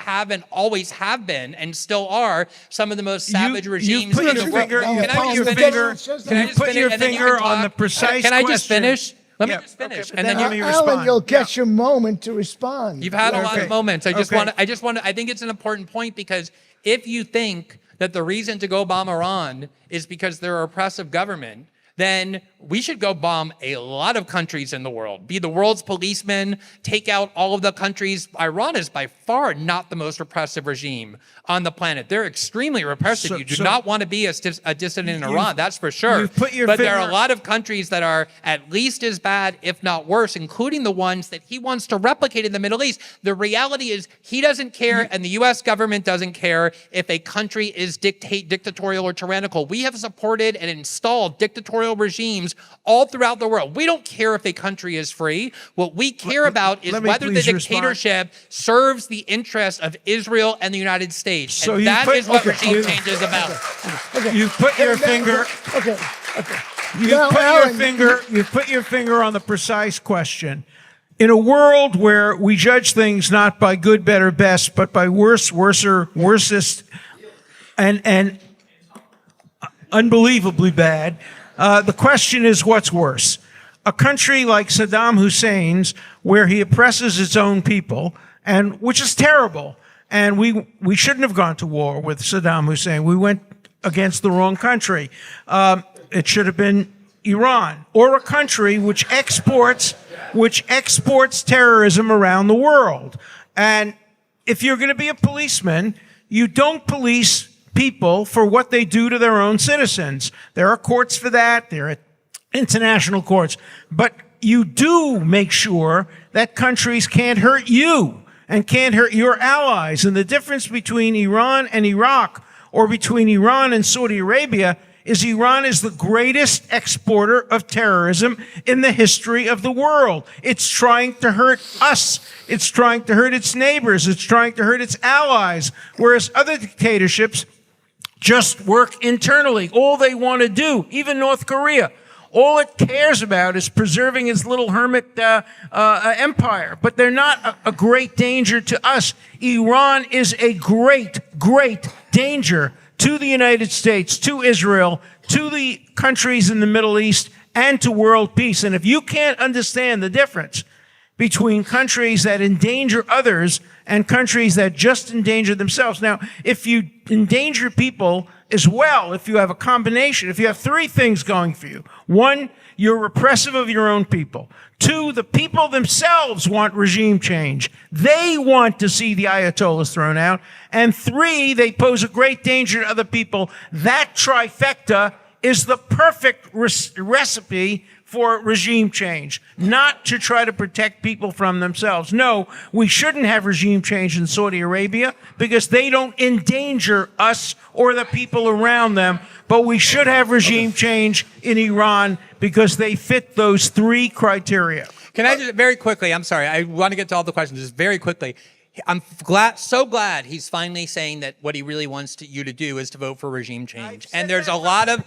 always have been and still are some of the most savage regimes You put in your the world. finger, Can I just finish? Can I you just put finish? your And then you finger can on the talk? precise Can I just question. finish? Let me Yeah. just finish. Okay, And then let you me Alan, respond. you'll get your moment to respond. You've had a lot Okay. of moments. I just Okay. want to, I think it's an important point, because if you think that the reason to go bomb Iran is because they're an oppressive government, then we should go bomb a lot of countries in the world, be the world's policeman, take out all of the countries. Iran is by far not the most repressive regime on the planet. They're extremely repressive. You do not want to be a dissident in Iran, that's for sure. you've put your But there are a finger- lot of countries that are at least as bad, if not worse, including the ones that he wants to replicate in the Middle East. The reality is he doesn't care, and the U.S. government doesn't care if a country is dictatorial or tyrannical. We have supported and installed dictatorial regimes all throughout the world. We don't care if a country is free. What we care about is let me whether the please respond. dictatorship serves the interests of Israel and the United States. So and you that put- is what okay, regime you- change is about. You put your finger. Okay. You Now, put your Alan, finger. You put your finger on the precise question. In a world where we judge things not by good, better, best, but by worse, worser, worsest, and unbelievably bad, the question is, what's worse? A country like Saddam Hussein's, where he oppresses its own people, and which is terrible. And we shouldn't have gone to war with Saddam Hussein. We went against the wrong country. It should have been Iran, or a country which exports terrorism around the world. And if you're going to be a policeman, you don't police people for what they do to their own citizens. There are courts for that. There are international courts. But you do make sure that countries can't hurt you and can't hurt your allies. And the difference between Iran and Iraq, or between Iran and Saudi Arabia, is Iran is the greatest exporter of terrorism in the history of the world. It's trying to hurt us. It's trying to hurt its neighbors. It's trying to hurt its allies. Whereas other dictatorships just work internally. All they want to do, even North Korea, all it cares about is preserving its little hermit empire. But they're not a great danger to us. Iran is a great, great danger to the United States, to Israel, to the countries in the Middle East, and to world peace. And if you can't understand the difference between countries that endanger others and countries that just endanger themselves. Now, if you endanger people as well, if you have a combination, if you have three things going for you. One, you're repressive of your own people. Two, the people themselves want regime change. They want to see the Ayatollahs thrown out. And three, they pose a great danger to other people. That trifecta is the perfect recipe for regime change, not to try to protect people from themselves. No, we shouldn't have regime change in Saudi Arabia because they don't endanger us or the people around them, but we should have regime change in Iran because they fit those three criteria. Can I just very quickly, I'm sorry, I want to get to all the questions, just very quickly. I'm so glad he's finally saying that what he really wants you to do is to vote for regime change. And there's a lot of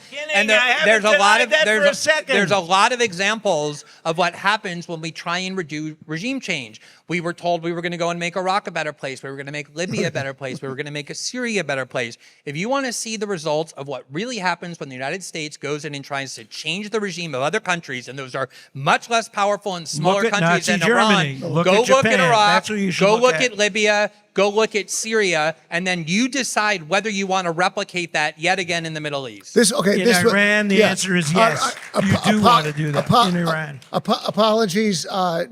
there's a lot of examples of what happens when we try and do regime change. We were told we were going to go and make Iraq a better place. We were going to make Libya a better place. We were going to make Syria a better place. If you want to see the results of what really happens when the United States goes in and tries to change the regime of other countries, and those are much less powerful and smaller countries than Iran, go look at Iraq, go look at Libya, go look at Syria, and then you decide whether you want to replicate that yet again in the Middle East. In Iran, the answer is yes. You do want to do that in Iran. Apologies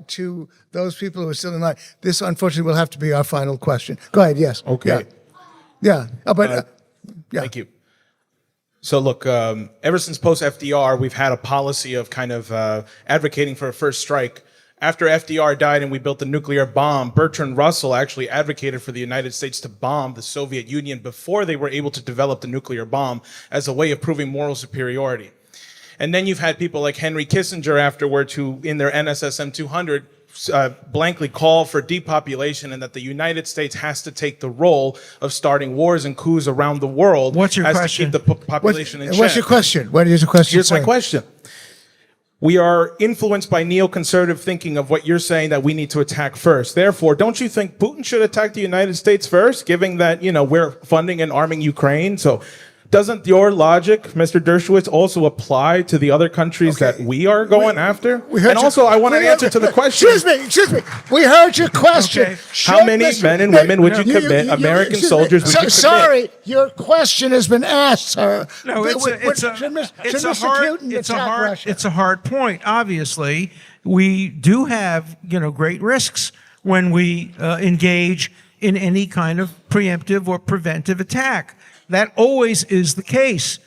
to those people who are still in line. This, unfortunately, will have to be our final question. Go ahead. Yes. Okay. Yeah. Yeah. Thank you. So look, ever since post-FDR, we've had a policy of kind of advocating for a first strike. After FDR died and we built the nuclear bomb, Bertrand Russell actually advocated for the United States to bomb the Soviet Union before they were able to develop the nuclear bomb as a way of proving moral superiority. And then you've had people like Henry Kissinger afterwards who, in their NSSM 200, blankly call for depopulation and that the United States has to take the role of starting wars and coups around the world. What's your question? To keep the population in check. What's your question? What is your question? Here's my question. We are influenced by neoconservative thinking of what you're saying that we need to attack first. Therefore, don't you think Putin should attack the United States first, given that, we're funding and arming Ukraine? So doesn't your logic, Mr. Dershowitz, also apply to the other countries that we are going after? I want an answer to the question. Excuse me. We heard your question. Okay. How many men and women would you commit, American soldiers would you commit? Sorry, your question has been asked, sir. No, it's a hard point. Obviously, we do have great risks when we engage in any kind of preemptive or preventive attack. That always is the case.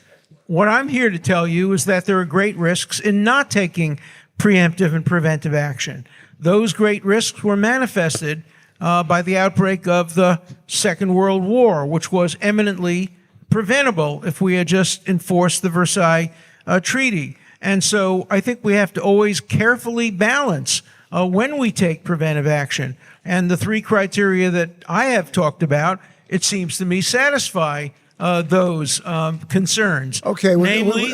What I'm here to tell you is that there are great risks in not taking preemptive and preventive action. Those great risks were manifested by the outbreak of the Second World War, which was eminently preventable if we had just enforced the Versailles Treaty. And so I think we have to always carefully balance when we take preventive action. And the three criteria that I have talked about, it seems to me, satisfy those concerns. Okay, namely,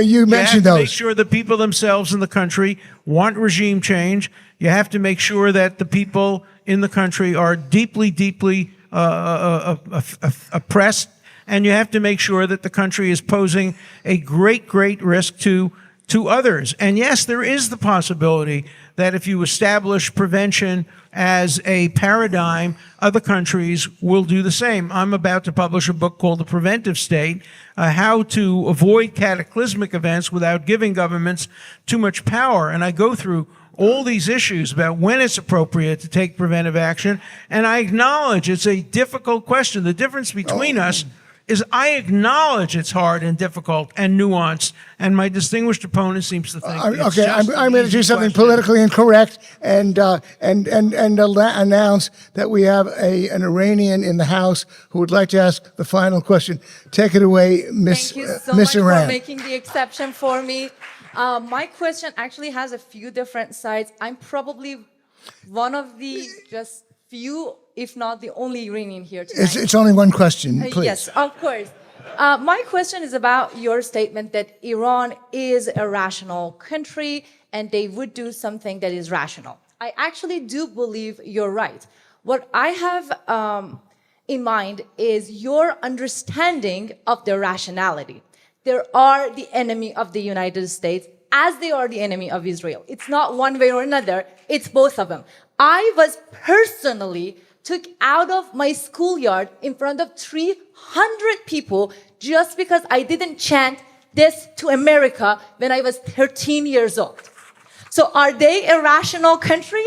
you mentioned have to those. make sure the people themselves in the country want regime change. You have to make sure that the people in the country are deeply, deeply oppressed, and you have to make sure that the country is posing a great, great risk to others. And yes, there is the possibility that if you establish prevention as a paradigm, other countries will do the same. I'm about to publish a book called The Preventive State, How to Avoid Cataclysmic Events Without Giving Governments Too Much Power. And I go through all these issues about when it's appropriate to take preventive action. And I acknowledge it's a difficult question. The difference between us is I acknowledge it's hard and difficult and nuanced, and my distinguished opponent seems to think it's okay, just I'm going to do something question. politically incorrect and announce that we have an Iranian in the House who would like to ask the final question. Take it away, Miss Thank you so Miss much Iran. for making the exception for me. My question actually has a few different sides. I'm probably one of the just few, if not the only Iranian here tonight. It's only one question, please. Yes, of course. My question is about your statement that Iran is a rational country and they would do something that is rational. I actually do believe you're right. What I have in mind is your understanding of their rationality. They are the enemy of the United States as they are the enemy of Israel. It's not one way or another, it's both of them. I was personally took out of my schoolyard in front of 300 people just because I didn't chant this to America when I was 13 years old. So are they a rational country?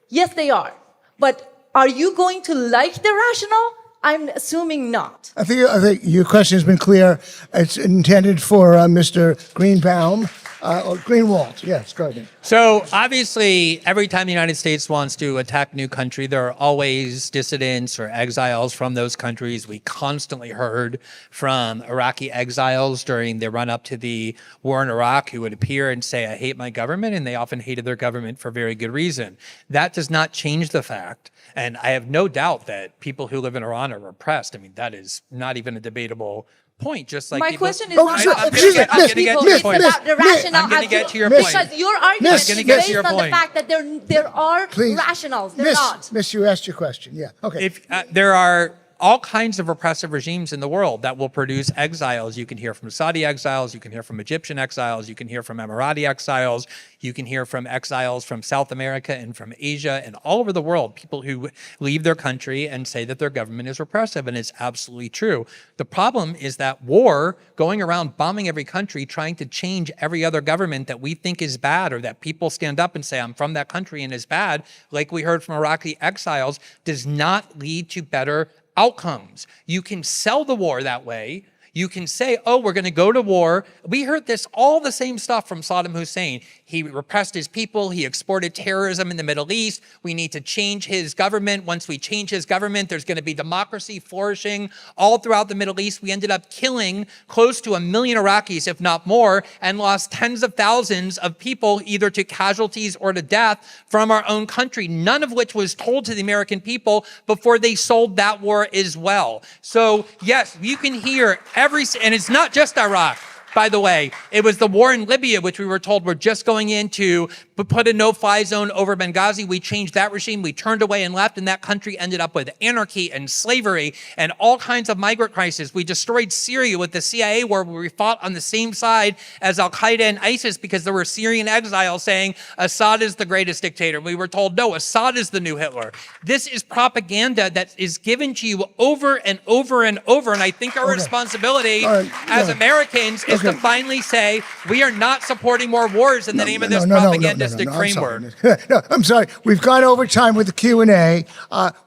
Yes, they are. But are you going to like the rational? I'm assuming not. I think your question has been clear. It's intended for Mr. Greenbaum. Or Greenwald, yes, go ahead. So obviously, every time the United States wants to attack a new country, there are always dissidents or exiles from those countries. We constantly heard from Iraqi exiles during the run-up to the war in Iraq who would appear and say, I hate my government, and they often hated their government for very good reason. That does not change the fact, and I have no doubt that people who live in Iran are repressed. I mean, that is not even a debatable point, just like my people, question is not about the rational. I'm going to get to your point. Because your argument is based on the fact that there are Please. rationals. They're not. Miss, you asked your question. Yeah. Okay. If there are all kinds of oppressive regimes in the world that will produce exiles. You can hear from Saudi exiles, you can hear from Egyptian exiles, you can hear from Emirati exiles, you can hear from exiles from South America and from Asia and all over the world, people who leave their country and say that their government is repressive, and it's absolutely true. The problem is that war, going around bombing every country, trying to change every other government that we think is bad, or that people stand up and say, I'm from that country and is bad, like we heard from Iraqi exiles, does not lead to better outcomes. You can sell the war that way. You can say, oh, we're going to go to war. We heard this, all the same stuff from Saddam Hussein. He repressed his people. He exported terrorism in the Middle East. We need to change his government. Once we change his government, there's going to be democracy flourishing all throughout the Middle East. We ended up killing close to 1 million Iraqis, if not more, and lost tens of thousands of people either to casualties or to death from our own country, none of which was told to the American people before they sold that war as well. So yes, you can hear and it's not just Iraq, by the way. It was the war in Libya, which we were told we're just going in to put a no-fly zone over Benghazi. We changed that regime. We turned away and left, and that country ended up with anarchy and slavery and all kinds of migrant crises. We destroyed Syria with the CIA war, where we fought on the same side as Al-Qaeda and ISIS because there were Syrian exiles saying Assad is the greatest dictator. We were told, no, Assad is the new Hitler. This is propaganda that is given to you over and over and over, and I think our responsibility as Americans is to finally say we are not supporting more wars in the name of this propagandistic framework. No, I'm sorry. We've gone over time with the Q&A.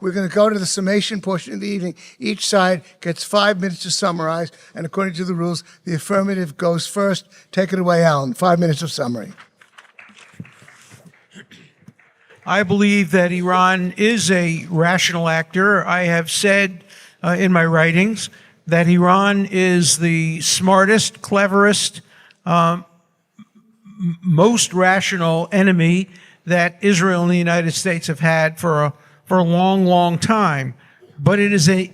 We're going to go to the summation portion of the evening. Each side gets 5 minutes to summarize, and according to the rules, the affirmative goes first. Take it away, Alan. 5 minutes of summary. I believe that Iran is a rational actor. I have said in my writings that Iran is the smartest, cleverest, most rational enemy that Israel and the United States have had for a long, long time. But it is a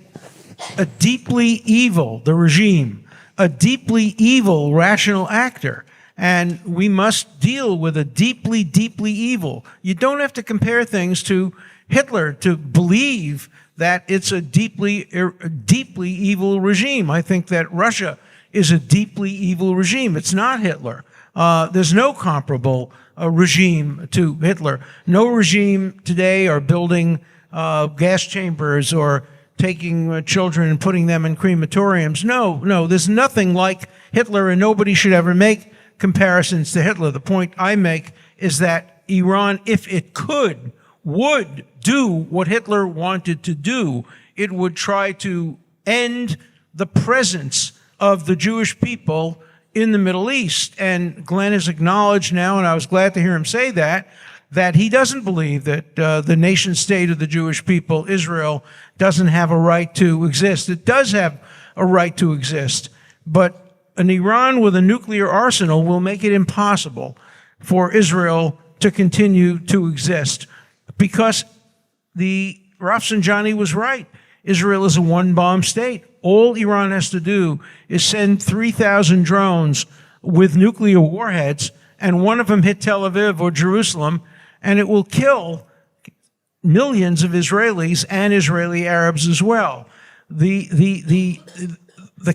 deeply evil, the regime, a deeply evil rational actor. And we must deal with a deeply, deeply evil. You don't have to compare things to Hitler to believe that it's a deeply evil regime. I think that Russia is a deeply evil regime. It's not Hitler. There's no comparable regime to Hitler. No regime today are building gas chambers or taking children and putting them in crematoriums. No, there's nothing like Hitler, and nobody should ever make comparisons to Hitler. The point I make is that Iran, if it could, would do what Hitler wanted to do. It would try to end the presence of the Jewish people in the Middle East. And Glenn has acknowledged now, and I was glad to hear him say that he doesn't believe that the nation state of the Jewish people, Israel, doesn't have a right to exist. It does have a right to exist. But an Iran with a nuclear arsenal will make it impossible for Israel to continue to exist. Because the Rafsanjani was right. Israel is a one-bomb state. All Iran has to do is send 3,000 drones with nuclear warheads, and one of them hit Tel Aviv or Jerusalem, and it will kill millions of Israelis and Israeli Arabs as well. The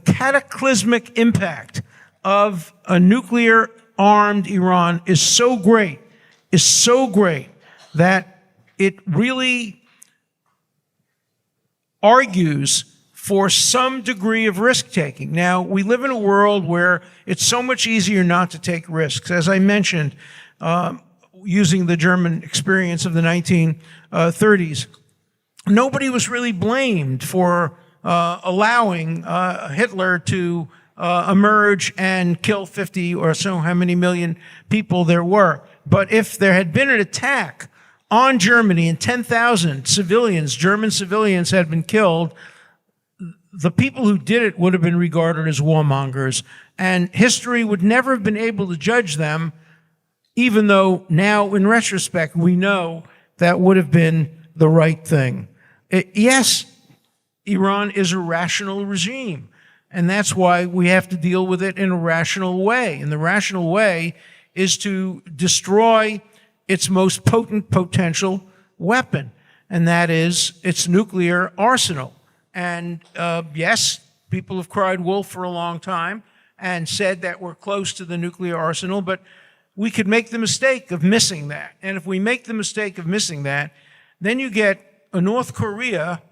cataclysmic impact of a nuclear-armed Iran is so great that it really argues for some degree of risk-taking. Now, we live in a world where it's so much easier not to take risks. As I mentioned, using the German experience of the 1930s, nobody was really blamed for allowing Hitler to emerge and kill 50 or so, how many million people there were. But if there had been an attack on Germany and 10,000 civilians, German civilians, had been killed, the people who did it would have been regarded as warmongers, and history would never have been able to judge them, even though now, in retrospect, we know that would have been the right thing. Yes, Iran is a rational regime, and that's why we have to deal with it in a rational way. And the rational way is to destroy its most potent potential weapon, and that is its nuclear arsenal. And yes, people have cried wolf for a long time and said that we're close to the nuclear arsenal, but we could make the mistake of missing that. And if we make the mistake of missing that, then you get a North Korea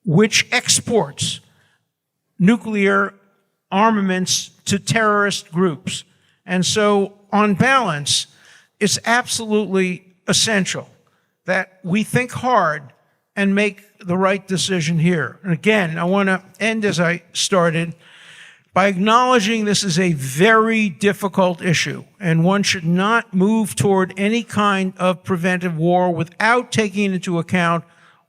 which exports nuclear armaments to terrorist groups. And so, on balance, it's absolutely essential that we think hard and make the right decision here. And again, I want to end as I started by acknowledging this is a very difficult issue, and one should not move toward any kind of preventive war without taking into account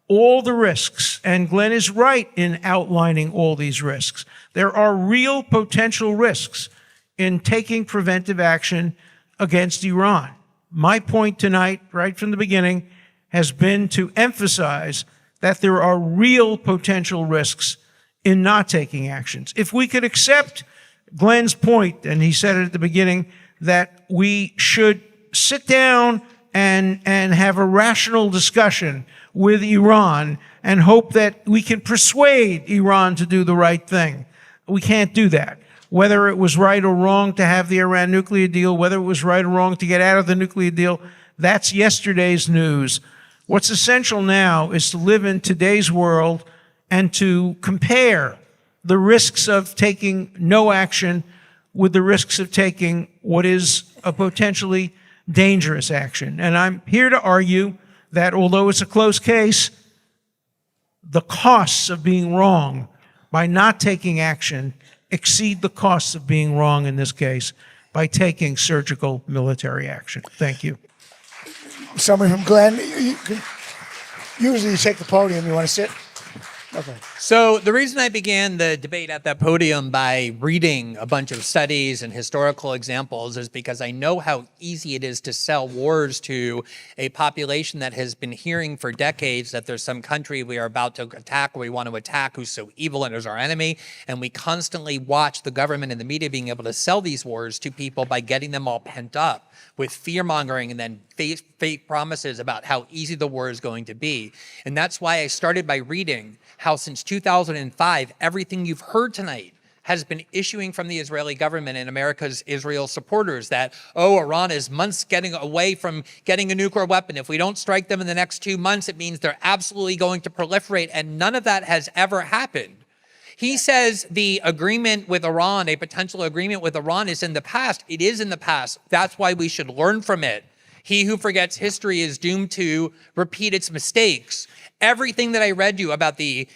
all the risks. And Glenn is right in outlining all these risks. There are real potential risks in taking preventive action against Iran. My point tonight, right from the beginning, has been to emphasize that there are real potential risks in not taking actions. If we could accept Glenn's point, and he said it at the beginning, that we should sit down and have a rational discussion with Iran and hope that we can persuade Iran to do the right thing. We can't do that. Whether it was right or wrong to have the Iran nuclear deal, whether it was right or wrong to get out of the nuclear deal, that's yesterday's news. What's essential now is to live in today's world and to compare the risks of taking no action with the risks of taking what is a potentially dangerous action. And I'm here to argue that although it's a close case, the costs of being wrong by not taking action exceed the costs of being wrong in this case by taking surgical military action. Thank you. Somebody from Glenn, usually you take the podium. You want to sit? Okay. So the reason I began the debate at that podium by reading a bunch of studies and historical examples is because I know how easy it is to sell wars to a population that has been hearing for decades that there's some country we are about to attack or we want to attack who's so evil and is our enemy. And we constantly watch the government and the media being able to sell these wars to people by getting them all pent up with fear-mongering and then fake promises about how easy the war is going to be. And that's why I started by reading how since 2005, everything you've heard tonight has been issuing from the Israeli government and America's Israel supporters that, oh, Iran is months getting away from getting a nuclear weapon. If we don't strike them in the next 2 months, it means they're absolutely going to proliferate. And none of that has ever happened. He says the agreement with Iran, a potential agreement with Iran, is in the past. It is in the past. That's why we should learn from it. He who forgets history is doomed to repeat its mistakes. Everything that I read you about the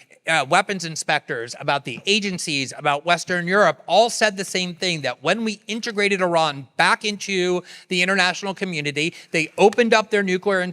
weapons inspectors, about the agencies, about Western Europe, all said the same thing, that when we integrated Iran back into the international community, they opened up their nuclear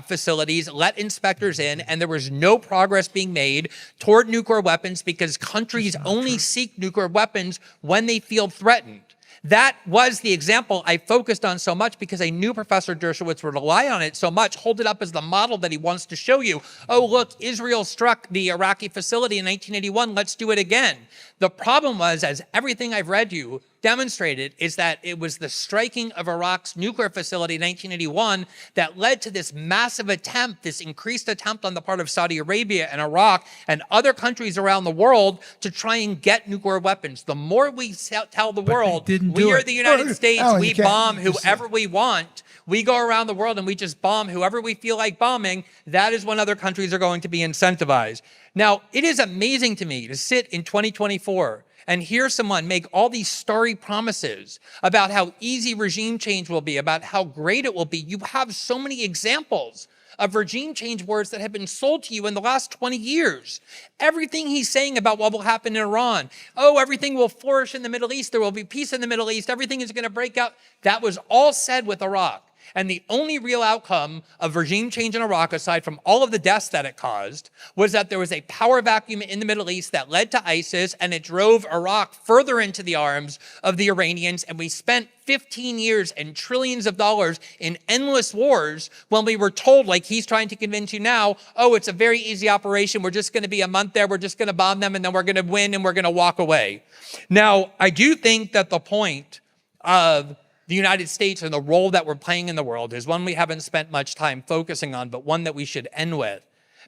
facilities, let inspectors in, and there was no progress being made toward nuclear weapons because countries only seek nuclear weapons when they feel threatened. That was the example I focused on so much because I knew Professor Dershowitz would rely on it so much, hold it up as the model that he wants to show you. Oh, look, Israel struck the Iraqi facility in 1981. Let's do it again. The problem was, as everything I've read you demonstrated, is that it was the striking of Iraq's nuclear facility in 1981 that led to this massive attempt, this increased attempt on the part of Saudi Arabia and Iraq and other countries around the world to try and get nuclear weapons. The more we tell the world, we are the United States, we bomb whoever we want, we go around the world and we just bomb whoever we feel like bombing, that is when other countries are going to be incentivized. Now, it is amazing to me to sit in 2024 and hear someone make all these starry promises about how easy regime change will be, about how great it will be. You have so many examples of regime change wars that have been sold to you in the last 20 years. Everything he's saying about what will happen in Iran, oh, everything will flourish in the Middle East, there will be peace in the Middle East, everything is going to break out. That was all said with Iraq. And the only real outcome of regime change in Iraq, aside from all of the deaths that it caused, was that there was a power vacuum in the Middle East that led to ISIS, and it drove Iraq further into the arms of the Iranians. And we spent 15 years and trillions of dollars in endless wars when we were told, like he's trying to convince you now, oh, it's a very easy operation. We're just going to be a month there. We're just going to bomb them, and then we're going to win, and we're going to walk away. Now, I do think that the point of the United States and the role that we're playing in the world is one we haven't spent much time focusing on, but one that we should end with.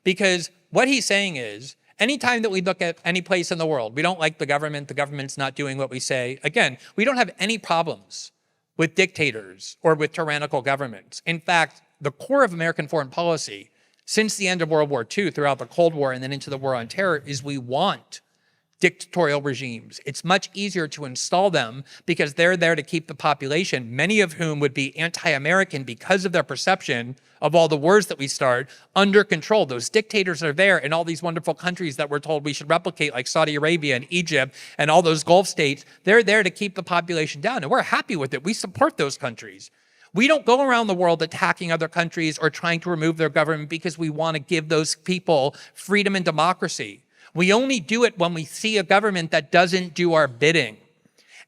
Because what he's saying is, anytime that we look at any place in the world, we don't like the government's not doing what we say. Again, we don't have any problems with dictators or with tyrannical governments. In fact, the core of American foreign policy since the end of World War II, throughout the Cold War and then into the War on Terror, is we want dictatorial regimes. It's much easier to install them because they're there to keep the population, many of whom would be anti-American because of their perception of all the wars that we start, under control. Those dictators are there in all these wonderful countries that we're told we should replicate, like Saudi Arabia and Egypt and all those Gulf states. They're there to keep the population down, and we're happy with it. We support those countries. We don't go around the world attacking other countries or trying to remove their government because we want to give those people freedom and democracy. We only do it when we see a government that doesn't do our bidding.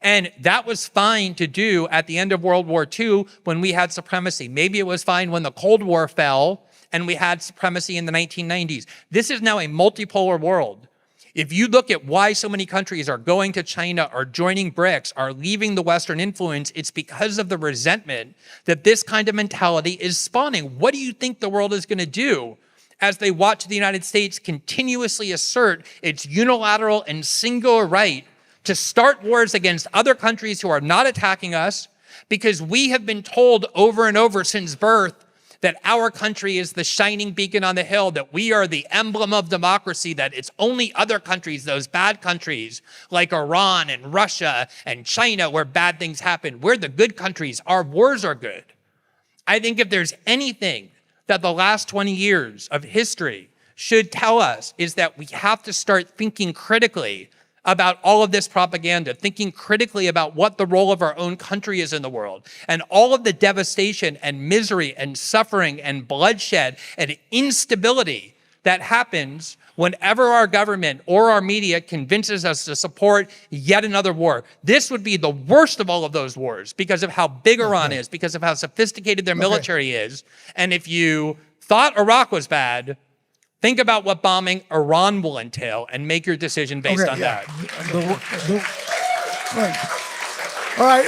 And that was fine to do at the end of World War II when we had supremacy. Maybe it was fine when the Cold War fell and we had supremacy in the 1990s. This is now a multipolar world. If you look at why so many countries are going to China, are joining BRICS, are leaving the Western influence, it's because of the resentment that this kind of mentality is spawning. What do you think the world is going to do as they watch the United States continuously assert its unilateral and singular right to start wars against other countries who are not attacking us, because we have been told over and over since birth that our country is the shining beacon on the hill, that we are the emblem of democracy, that it's only other countries, those bad countries like Iran and Russia and China, where bad things happen. We're the good countries. Our wars are good. I think if there's anything that the last 20 years of history should tell us, is that we have to start thinking critically about all of this propaganda, thinking critically about what the role of our own country is in the world, and all of the devastation and misery and suffering and bloodshed and instability that happens whenever our government or our media convinces us to support yet another war. This would be the worst of all of those wars because of how big Iran is, because of how sophisticated their military is. And if you thought Iraq was bad, think about what bombing Iran will entail and make your decision based on that. All right.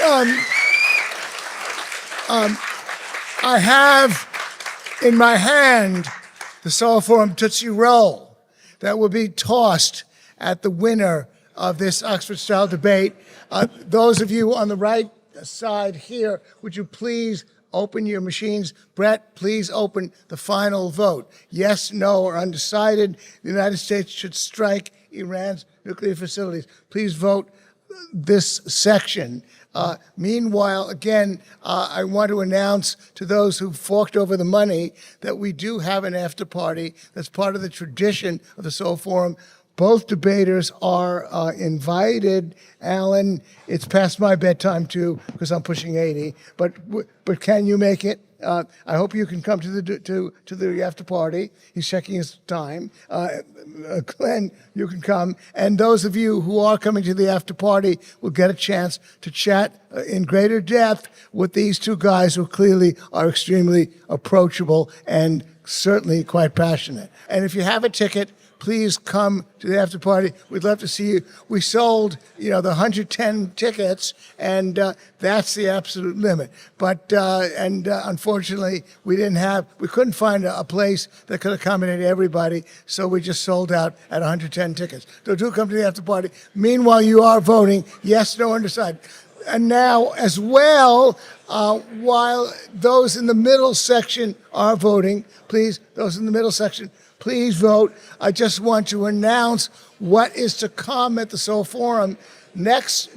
I have in my hand the Soul Forum Tootsie Roll that will be tossed at the winner of this Oxford-style debate. Those of you on the right side here, would you please open your machines? Brett, please open the final vote. Yes, no, or undecided. The United States should strike Iran's nuclear facilities. Please vote this section. Meanwhile, again, I want to announce to those who forked over the money that we do have an after party that's part of the tradition of the Soul Forum. Both debaters are invited. Alan, it's past my bedtime too because I'm pushing 80. But can you make it? I hope you can come to the after party. He's checking his time. Glenn, you can come. And those of you who are coming to the after party will get a chance to chat in greater depth with these two guys who clearly are extremely approachable and certainly quite passionate. And if you have a ticket, please come to the after party. We'd love to see you. We sold, the 110 tickets, and that's the absolute limit. But unfortunately, we couldn't find a place that could accommodate everybody, so we just sold out at 110 tickets. So do come to the after party. Meanwhile, you are voting yes, no, undecided. And now, as well, while those in the middle section are voting, please, those in the middle section, please vote. I just want to announce what is to come at the Soul Forum. Next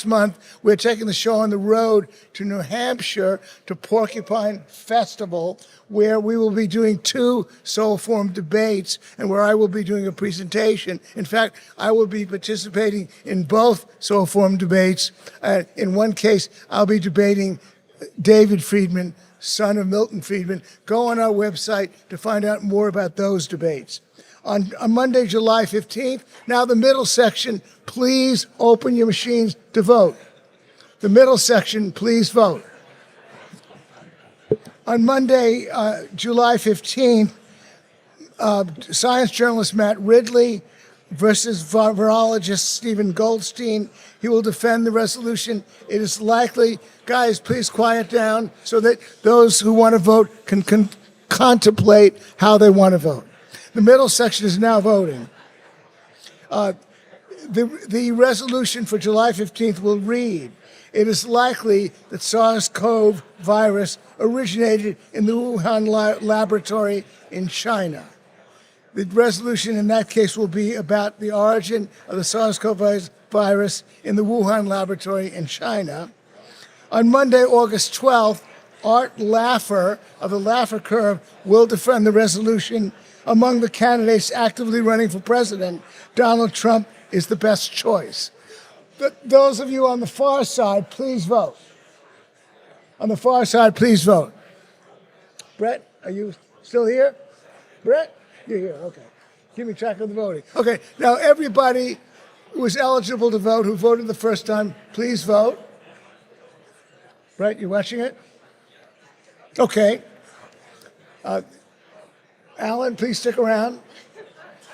month, we're taking the show on the road to New Hampshire to Porcupine Festival, where we will be doing 2 Soul Forum debates and where I will be doing a presentation. In fact, I will be participating in both Soul Forum debates. In one case, I'll be debating David Friedman, son of Milton Friedman. Go on our website to find out more about those debates. On Monday, July 15th, now the middle section, please open your machines to vote. The middle section, please vote. On Monday, July 15th, science journalist Matt Ridley versus virologist Stephen Goldstein. He will defend the resolution. It is likely, guys, please quiet down so that those who want to vote can contemplate how they want to vote. The middle section is now voting. The resolution for July 15th will read, it is likely that SARS-CoV virus originated in the Wuhan laboratory in China. The resolution in that case will be about the origin of the SARS-CoV virus in the Wuhan laboratory in China. On Monday, August 12th, Art Laffer of the Laffer Curve will defend the resolution. Among the candidates actively running for president, Donald Trump is the best choice. Those of you on the far side, please vote. On the far side, please vote. Brett, are you still here? Brett, you're here, okay. Keep me track of the voting. Okay, now everybody who is eligible to vote, who voted the first time, please vote. Brett, you watching it? Okay. Alan, please stick around.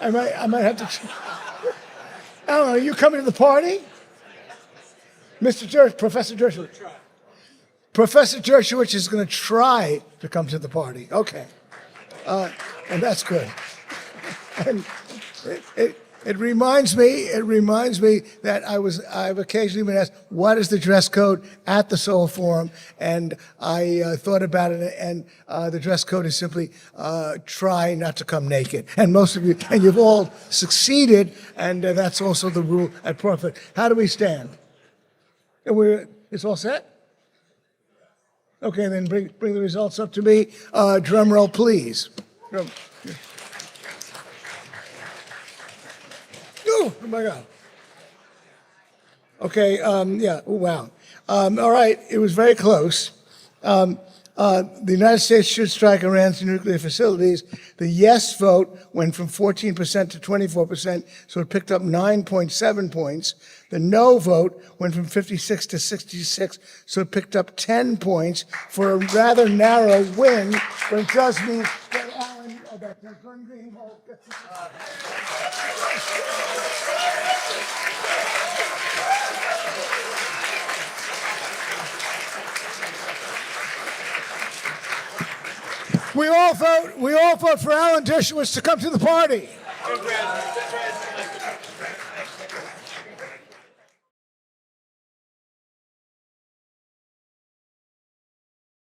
I might have to. Alan, are you coming to the party? Professor Dershowitz. Professor Dershowitz is going to try to come to the party. Okay. And that's good. And it reminds me that I've occasionally been asked, what is the dress code at the Seoul Forum? And I thought about it, and the dress code is simply try not to come naked. And most of you, and you've all succeeded, and that's also the rule at Profit. How do we stand? And it's all set? Okay, then bring the results up to me. Drum roll, please. Oh my God. Okay, yeah, oh, wow. All right, it was very close. The United States should strike Iran's nuclear facilities. The yes vote went from 14% to 24%, so it picked up 9.7 points. The no vote went from 56 to 66, so it picked up 10 points for a rather narrow win, but it does mean that Glenn Greenwald gets We all vote for Alan Dershowitz to come to the party.